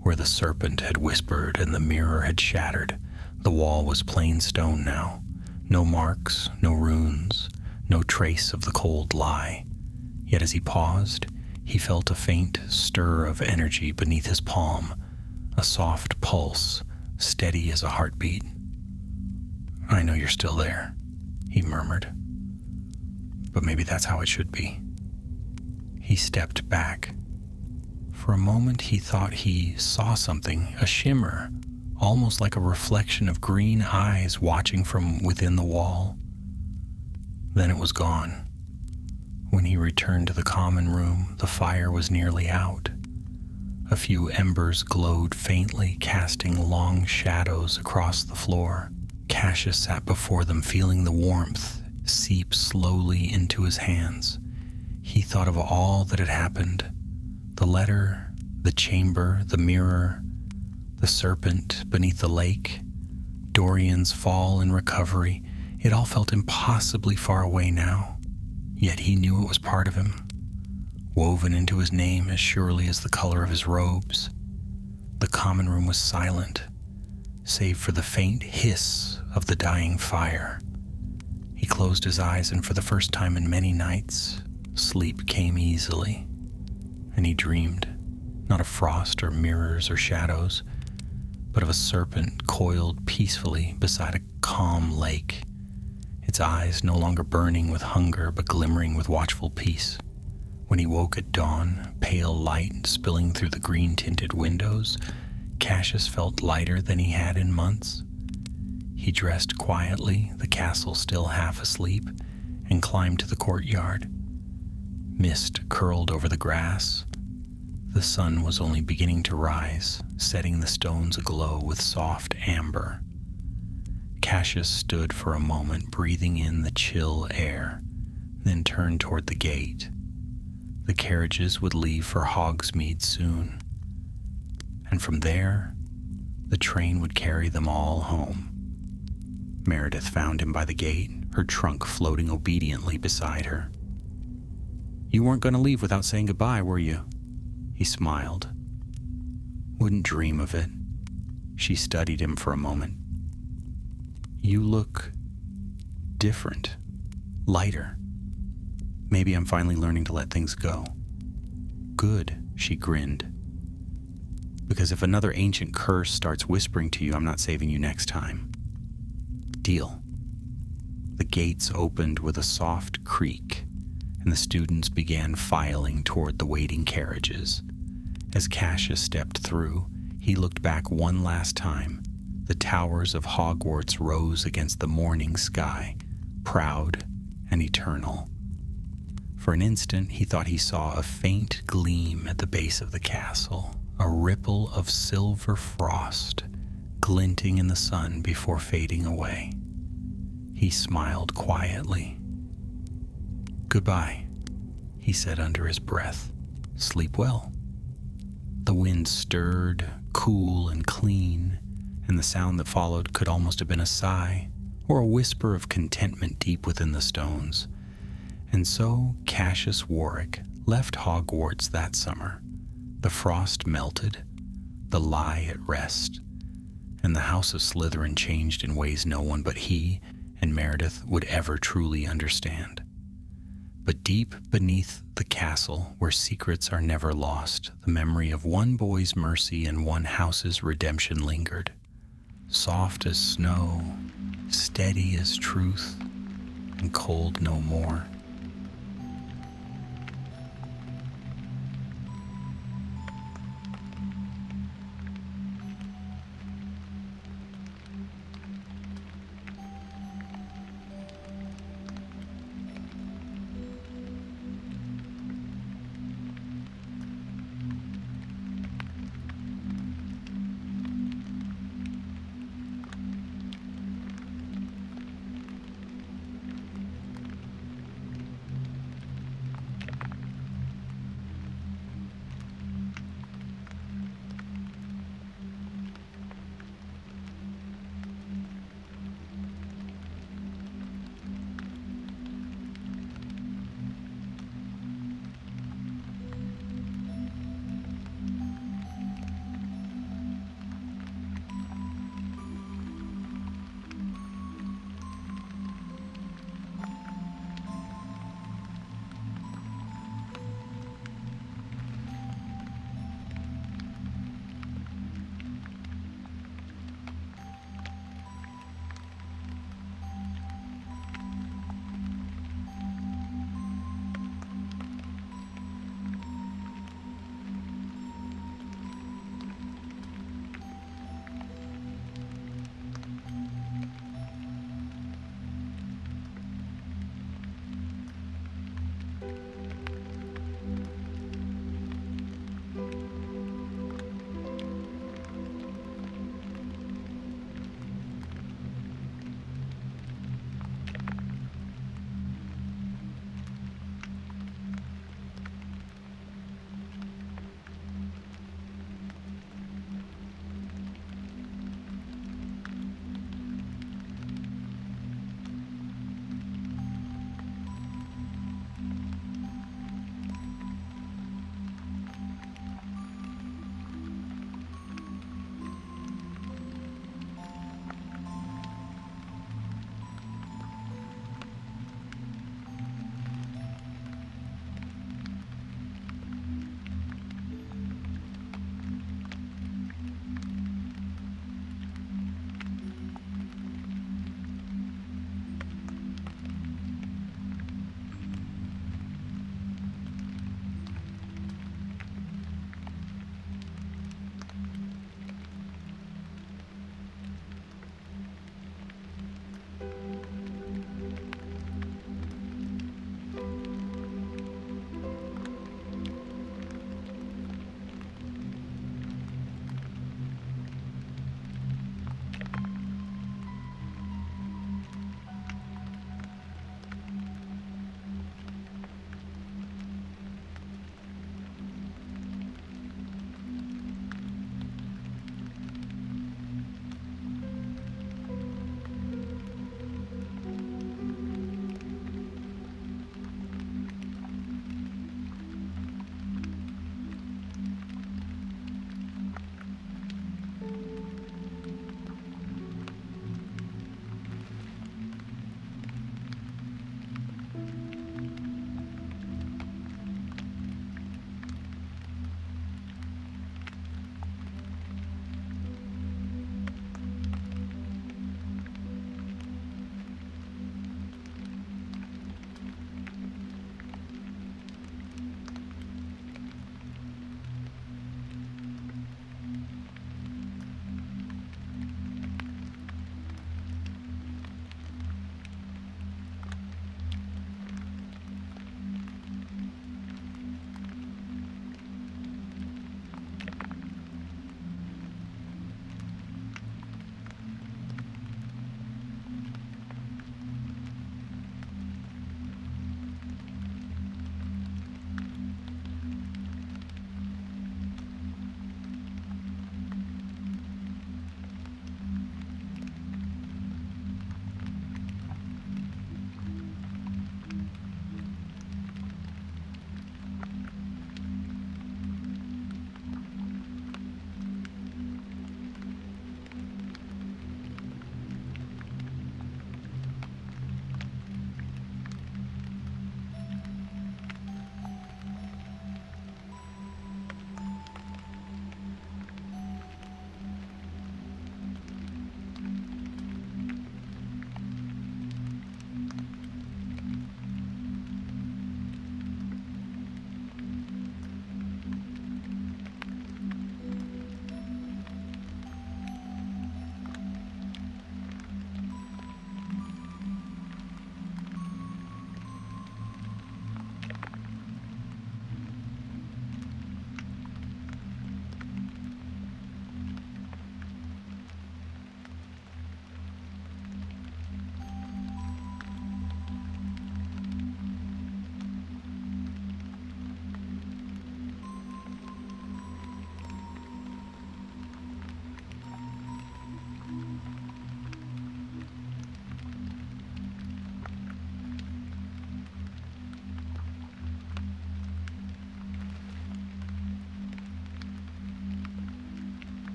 where the serpent had whispered and the mirror had shattered. The wall was plain stone now. No marks, no runes, no trace of the cold lie. Yet as he paused, he felt a faint stir of energy beneath his palm, a soft pulse, steady as a heartbeat. "I know you're still there," he murmured. "But maybe that's how it should be." He stepped back. For a moment he thought he saw something, a shimmer, almost like a reflection of green eyes watching from within the wall. Then it was gone. When he returned to the common room, the fire was nearly out. A few embers glowed faintly, casting long shadows across the floor. Cassius sat before them, feeling the warmth seep slowly into his hands. He thought of all that had happened: the letter, the chamber, the mirror, the serpent beneath the lake, Dorian's fall and recovery. It all felt impossibly far away now, yet he knew it was part of him, woven into his name as surely as the color of his robes. The common room was silent, save for the faint hiss of the dying fire. He closed his eyes, and for the first time in many nights, sleep came easily, and he dreamed, not of frost or mirrors or shadows, but of a serpent coiled peacefully beside a calm lake, its eyes no longer burning with hunger but glimmering with watchful peace. When he woke at dawn, pale light spilling through the green-tinted windows, Cassius felt lighter than he had in months. He dressed quietly, the castle still half asleep, and climbed to the courtyard. Mist curled over the grass. The sun was only beginning to rise, setting the stones aglow with soft amber. Cassius stood for a moment, breathing in the chill air, then turned toward the gate. The carriages would leave for Hogsmeade soon, and from there, the train would carry them all home. Meredith found him by the gate, her trunk floating obediently beside her. "You weren't going to leave without saying goodbye, were you?" He smiled. "Wouldn't dream of it." She studied him for a moment. "You look different, lighter. Maybe I'm finally learning to let things go." "Good," she grinned. "Because if another ancient curse starts whispering to you, I'm not saving you next time." "Deal." The gates opened with a soft creak, and the students began filing toward the waiting carriages. As Cassius stepped through, he looked back one last time. The towers of Hogwarts rose against the morning sky, proud and eternal. For an instant, he thought he saw a faint gleam at the base of the castle, a ripple of silver frost glinting in the sun before fading away. He smiled quietly. "Goodbye," he said under his breath. "Sleep well." The wind stirred, cool and clean, and the sound that followed could almost have been a sigh or a whisper of contentment deep within the stones. And so Cassius Warwick left Hogwarts that summer. The frost melted, the lie at rest, and the House of Slytherin changed in ways no one but he and Meredith would ever truly understand. But deep beneath the castle, where secrets are never lost, the memory of one boy's mercy and one house's redemption lingered. Soft as snow, steady as truth, and cold no more.